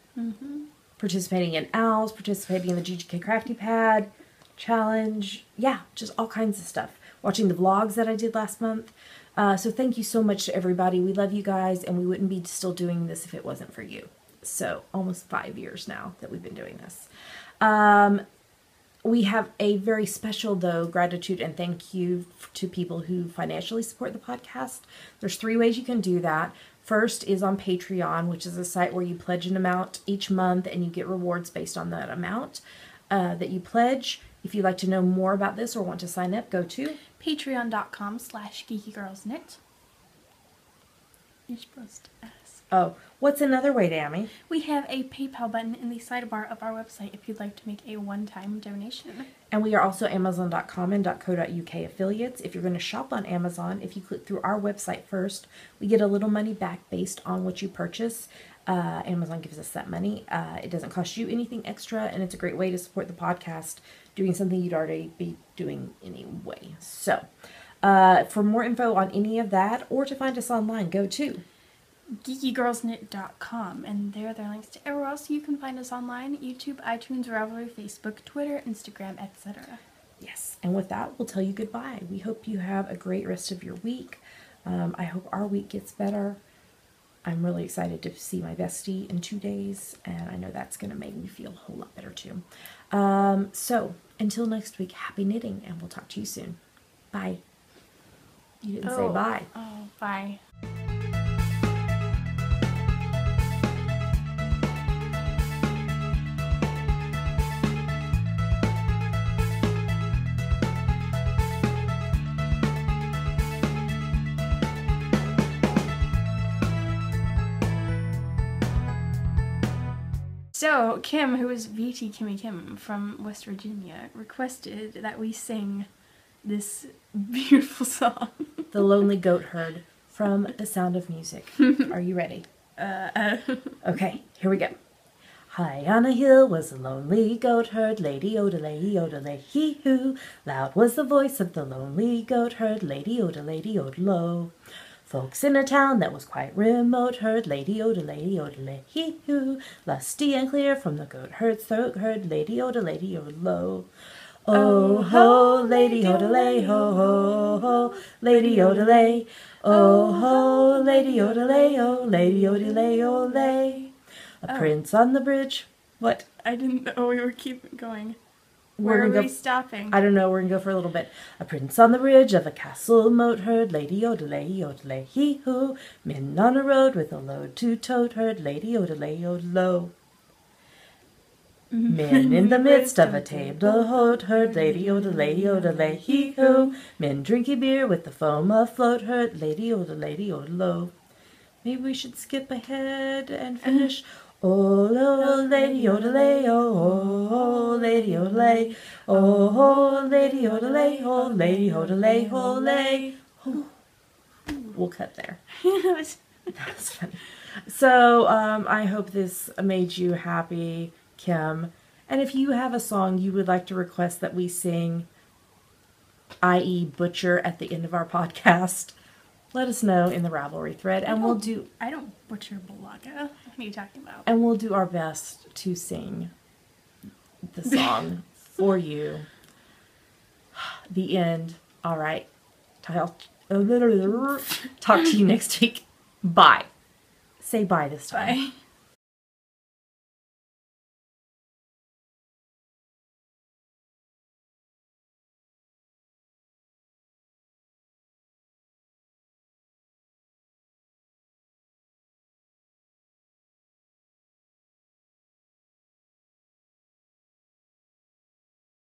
participating in OWLs, participating in the GGK Crafty Pad challenge. Yeah, just all kinds of stuff. Watching the vlogs that I did last month. So thank you so much to everybody. We love you guys, and we wouldn't be still doing this if it wasn't for you. So almost 5 years now that we've been doing this. We have a very special, though, gratitude and thank you to people who financially support the podcast. There's 3 ways you can do that. First is on Patreon, which is a site where you pledge an amount each month and you get rewards based on that amount that you pledge. If you'd like to know more about this or want to sign up, go to patreon.com/geekygirlsknit. You're supposed to ask. Oh, what's another way, Dammy? We have a PayPal button in the sidebar of our website if you'd like to make a one-time donation. And we are also Amazon.com and .co.uk affiliates. If you're going to shop on Amazon, if you click through our website first, we get a little money back based on what you purchase. Amazon gives us that money. It doesn't cost you anything extra, and it's a great way to support the podcast, doing something you'd already be doing anyway. So, for more info on any of that, or to find us online, go to geekygirlsknit.com, and there are links to everywhere else you can find us online: YouTube, iTunes, Ravelry, Facebook, Twitter, Instagram, etc. Yes, and with that, we'll tell you goodbye. We hope you have a great rest of your week. I hope our week gets better. I'm really excited to see my bestie in 2 days, and I know that's going to make me feel a whole lot better too. So, until next week, happy knitting, and we'll talk to you soon. Bye. You didn't say bye. Oh, bye. So, Kim, who is VT Kimmy Kim from West Virginia, requested that we sing this beautiful song. The Lonely Goat Herd from The Sound of Music. Are you ready? Okay, here we go. High on a hill was a lonely goat herd, lady odelay, odelay, hee-hoo. Loud was the voice of the lonely goat herd, lady odelay, odelo. Folks in a town that was quite remote heard lady odelay, hee-hoo. Lusty and clear from the goat herd's throat heard lady odelo. Oh ho, lady odelay, ho ho ho, lady odelay. Oh ho, lady odelay, oh, lady odelay, olay. A prince on the bridge. What? I didn't know we were keeping going. Where are we stopping? I don't know, we're gonna go for a little bit. A prince on the ridge of a castle moat heard lady odelay, odelay, hee-hoo. Men on a road with a load to tote heard lady odelay, odelo. Men in the midst of a table hote heard lady odelay, odelay, hee-hoo. Men drinking beer with the foam afloat heard lady odelay, odelo. Maybe we should skip ahead and finish. Oh, oh, lady odelay, oh, lady odelay, oh, lady odelay, oh, lady odelay, olay. We'll cut there. That was funny. So, I hope this made you happy, Kim. And if you have a song you would like to request that we sing, i.e. butcher at the end of our podcast, let us know in the Ravelry thread, and we'll do... I don't butcher Balaga. What are you talking about? And we'll do our best to sing the song for you. The end. All right. Talk to you next week. Bye. Say bye this time. Bye.